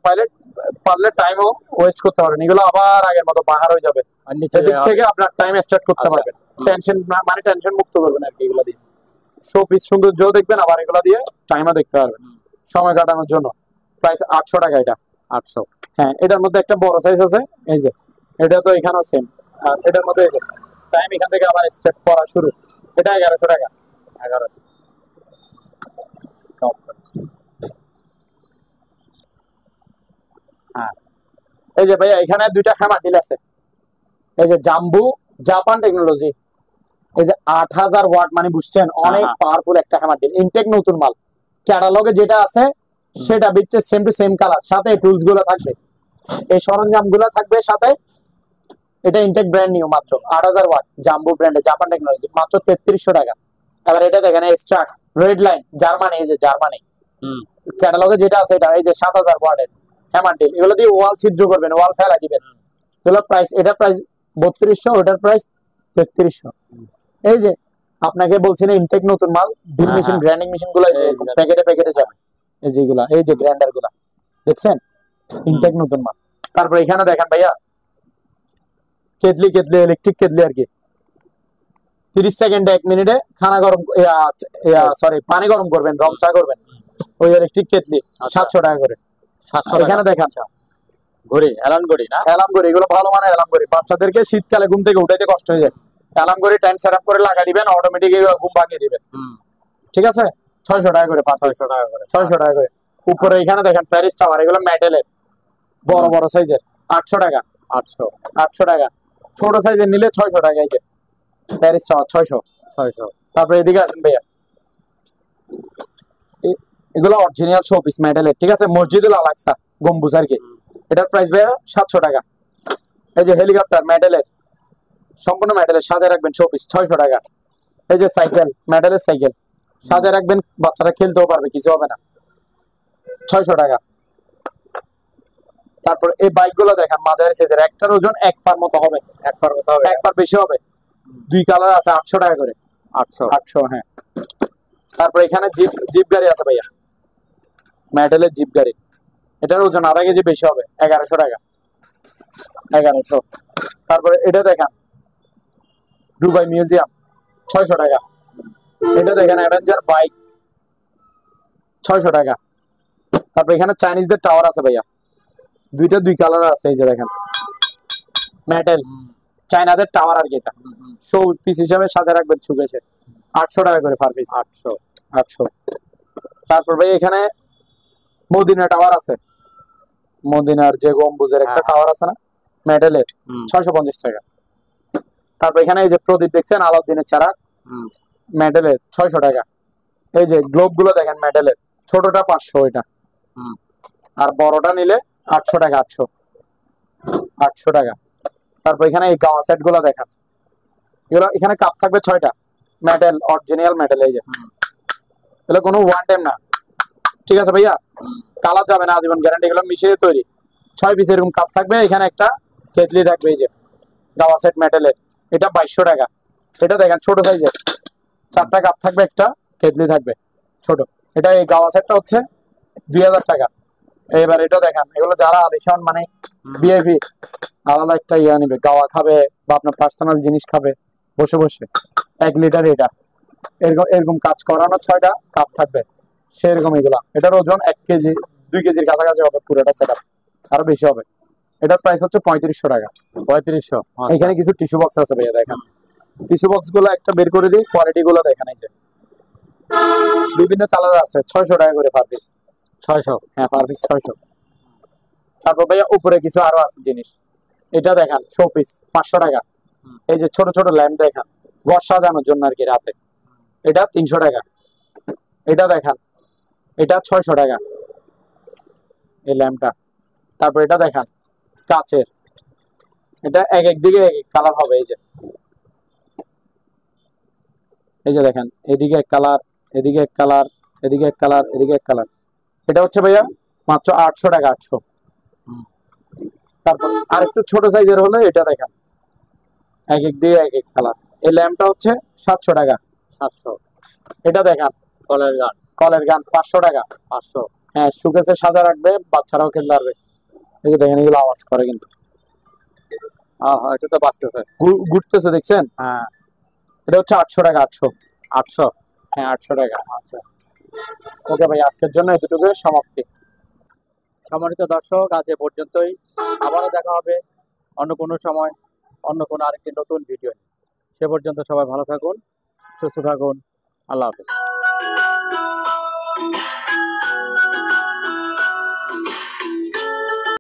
পারলে টাইমও ওয়েস্ট করতে পারেন। এগুলো আবার আগের মতো পাহাড় হয়ে যাবে, আর নিচের দিক থেকে আপনার টাইম স্টার্ট করতে পারবেন। টেনশন মুক্ত করবেন আর কি এগুলো দিয়ে। শো পিস সৌন্দর্য দেখবেন, আবার এগুলো দিয়ে টাইমও দেখতে পারবেন সময় কাটানোর জন্য। প্রাইস 800 টাকা এটা। 800? হ্যাঁ, এটার মধ্যে একটা বড় সাইজ আছে, এই যে এটা তো এখানেও সেম। আর এটার মধ্যে এই যে টাইম এখান থেকে আবার স্টার্ট করা শুরু, এটা 1100 টাকা। 1100? হ্যাঁ, এই যে ভাইয়া এখানে 2টা হ্যামার ডিল আছে, এই যে জাম্বু জাপান টেকনোলজি, এই যে 8000 ওয়াট, মানে বুঝছেন অনেক পাওয়ারফুল একটা হ্যামার ডিল, ইনটেক নতুন মাল। ক্যাটালগে যেটা আছে সেটা বিচ্ছে সেম টু সেম কালার, সাথে টুলস গুলো থাকবে, এই সরঞ্জাম গুলো থাকবে সাথে। এটা ইনটেক ব্র্যান্ড নিউ, মাত্র 8000 ওয়াট, জাম্বো ব্র্যান্ডে, জাপান টেকনোলজি, মাত্র 3300 টাকা। এবার এটা দেখেন এক্সট্রা রেড লাইন, জার্মানি, এই যে জার্মানি ক্যাটালগে যেটা আছে এটা, এই যে 7000 ওয়াটের হ্যামারটেল, এগুলো দিয়ে ওয়াল ছিদ্র করবেন, ওয়াল ফেলা দিবেন। এগুলো প্রাইস, এটার প্রাইস 3200, ওটার প্রাইস 3300। এই যে আপনাকে বলছি না ইনটেক নতুন মাল, ড্রিল মেশিন, গ্রাইন্ডিং মেশিন গুলো প্যাকেটে প্যাকেটে যাবে, এই যেগুলা, এই যে গ্রাইন্ডার গুলা দেখছেন, ইনটেক নতুন মাল। তারপর এখানে দেখেন ভাইয়া কেটলি, কেটলি ইলেকট্রিক কেটলি আর কি, 30 সেকেন্ডে 1 মিনিটে খানা গরম, সরি পানি গরম করবেন, রং চা করবেন, ওই ইলেকট্রিক কেটলি 700 টাকা করে। এখানে দেখেন ঘড়ি, অ্যালার্ম ঘড়ি না, অ্যালার্ম ঘড়ি, এগুলো ভালো মানে অ্যালার্ম ঘড়ি, বাচ্চাদেরকে শীতকালে ঘুম থেকে উঠাইতে কষ্ট হয়ে যায়, অ্যালার্ম ঘড়ি টাইম সেট আপ করে লাগা দিবেন, অটোমেটিক ঘুম ভাঙিয়ে দিবেন। ঠিক আছে, 600 টাকা করে, 600 টাকা করে, 600 টাকা করে। উপরে এখানে দেখেন প্যারিস টাওয়ার, এগুলো মেটালের, বড় বড় সাইজের, 800 টাকা, 800 টাকা। ছোট সাইজের নিলে 600 টাকা। এই যে প্যারিস টাওয়ার 600। তারপরে এদিকে আসেন ভাইয়া, এগুলো অরিজিনাল শোপিস মেটালের, ঠিক আছে, মসজিদুল আলাকসা গম্বুজ আর কি, এটার প্রাইস ভাইয়া 700 টাকা। এই যে হেলিকপ্টার মেটালের, সম্পূর্ণ মেটালের, সাজায় রাখবেন শোপিস, 600 টাকা। এই যে সাইকেল, মেটালের সাইকেল, সাজায় রাখবেন, বাচ্চারা খেলতেও পারবে, কিছু হবে না, 600 টাকা। তারপর এই বাইক গুলো দেখেন মাঝারি সাইজের, একটার ওজন 1 পার মতো হবে, 1 পার মতো হবে, 1 পার বেশি হবে, 2 কালার আছে, 800 টাকা করে, 800 হ্যাঁ। তারপর এখানে জিপ, জিপ গাড়ি আছে ভাইয়া, মেটালের জিপ গাড়ি, এটার ওজন 2.5 কেজি বেশি হবে, 1100 টাকা, 1100। তারপরে এটা দেখেন দুবাই মিউজিয়াম, 600 টাকা। এটা দেখেন অ্যাভেঞ্জার বাইক, 600 টাকা। তারপর এখানে চাইনিজদের টাওয়ার আছে ভাইয়া, 2 কালার আছে, এই যে দেখেন মেটাল চাইনাদের টাওয়ার আর কি, এটা শো পিস হিসাবে সাজা রাখবেন শোকেসে, 800 টাকা করে পার পিস, 800। তারপর ভাই এখানে মদিনা টাওয়ার আছে, মদিনার যে গম্বুজের একটা টাওয়ার আছে না মেটালের, 650 টাকা। তারপর এখানে এই যে প্রদীপ দেখছেন, আলাউদ্দিনের চারাক, মেটালের, 600 টাকা। এই যে গ্লোব গুলো দেখেন মেটালের, ছোটটা 500 এটা, আর বড়টা নিলে 800 টাকা, 800 টাকা। তারপর এখানে এই গাওয়া সেট গুলো দেখেন, এগুলো এখানে কাপ থাকবে 6টা, মেটাল, অরিজিনাল মেটাল, এই যে এগুলো কোনো ওয়ান টাইম না, ঠিক আছে ভাইয়া, কালার যাবে না, আজীবন গ্যারান্টি, এগুলো মিশিয়ে তৈরি, 6 পিস এরকম কাপ থাকবে, এখানে একটা কেটলি থাকবে, এই যে গাওয়া সেট মেটালের, এটা 2200 টাকা। এটা দেখেন ছোট সাইজের, 4টা কাপ থাকবে, একটা কেটলি থাকবে ছোট, এটা এই গাওয়া সেটটা হচ্ছে 2000 টাকা। এবার এটা দেখেন, এগুলো যারা আলিশান মানে ভিআইপি, আলাদা একটা ইয়া নিবে, গাওয়া খাবে বা আপনার পার্সোনাল জিনিস খাবে বসে বসে, 1 লিটার, এটা এরকম এরকম কাজ করানো 6টা কাপ থাকবে সেরকম, এগুলা এটার ওজন 1 কেজি 2 কেজির কাছাকাছি হবে, পুরোটা সেটআপ আরো বেশি হবে। এটার প্রাইস হচ্ছে 3500 টাকা, 3500। এখানে কিছু টিস্যু বক্স আছে ভাইয়া, দেখেন টিস্যু বক্স গুলো একটা বের করে দিই, কোয়ালিটি গুলো দেখেন, এই যে বিভিন্ন কালার আছে, 600 টাকা করে পার পিস, 600, হ্যাঁ পার পিস 600। তারপর ভাইয়া উপরে কিছু আরো আছে জিনিস, এটা দেখেন শো পিস 500 টাকা। এই যে ছোট ছোট ল্যাম্প দেখেন, ঘর সাজানোর জন্য আর কি রাতে, এটা 300 টাকা। এটা দেখেন, এটা 600 টাকা এই ল্যাম্পটা। তারপর এটা দেখেন কাচের, এটা এক এক দিকে এক এক কালার হবে, এই যে দেখেন, এদিকে এক কালার, এদিকে এক কালার, এদিকে এক কালার, এদিকে এক কালার। এটা হচ্ছে ভাইয়া মাত্র 800 টাকা, 800। তারপর আর একটু ছোট সাইজের হলে এটা দেখেন, এক এক দিয়ে এক এক কালার। এই ল্যাম্পটা হচ্ছে 700 টাকা, 700। এটা দেখেন কলের গান, কলের গান 500 টাকা, 500। হ্যাঁ সুকেসে সাজা রাখবে, বাচ্চারাও খেলতে পারবে। এই যে দেখেন এগুলো আওয়াজ করে কিন্তু, এটা তো বাজতেছে, ঘুরতেছে দেখছেন, হ্যাঁ। এটা হচ্ছে 800 টাকা, 800, 800, হ্যাঁ 800 টাকা। আচ্ছা ওকে ভাই, আজকের জন্য এতটুকু সমাপ্তি। সম্মানিত দর্শক, আজ এ পর্যন্তই, আবারও দেখা হবে অন্য কোনো সময়, অন্য কোনো আরেকটি নতুন ভিডিও নিয়ে। সে পর্যন্ত সবাই ভালো থাকুন, সুস্থ থাকুন, আল্লাহ হাফেজ।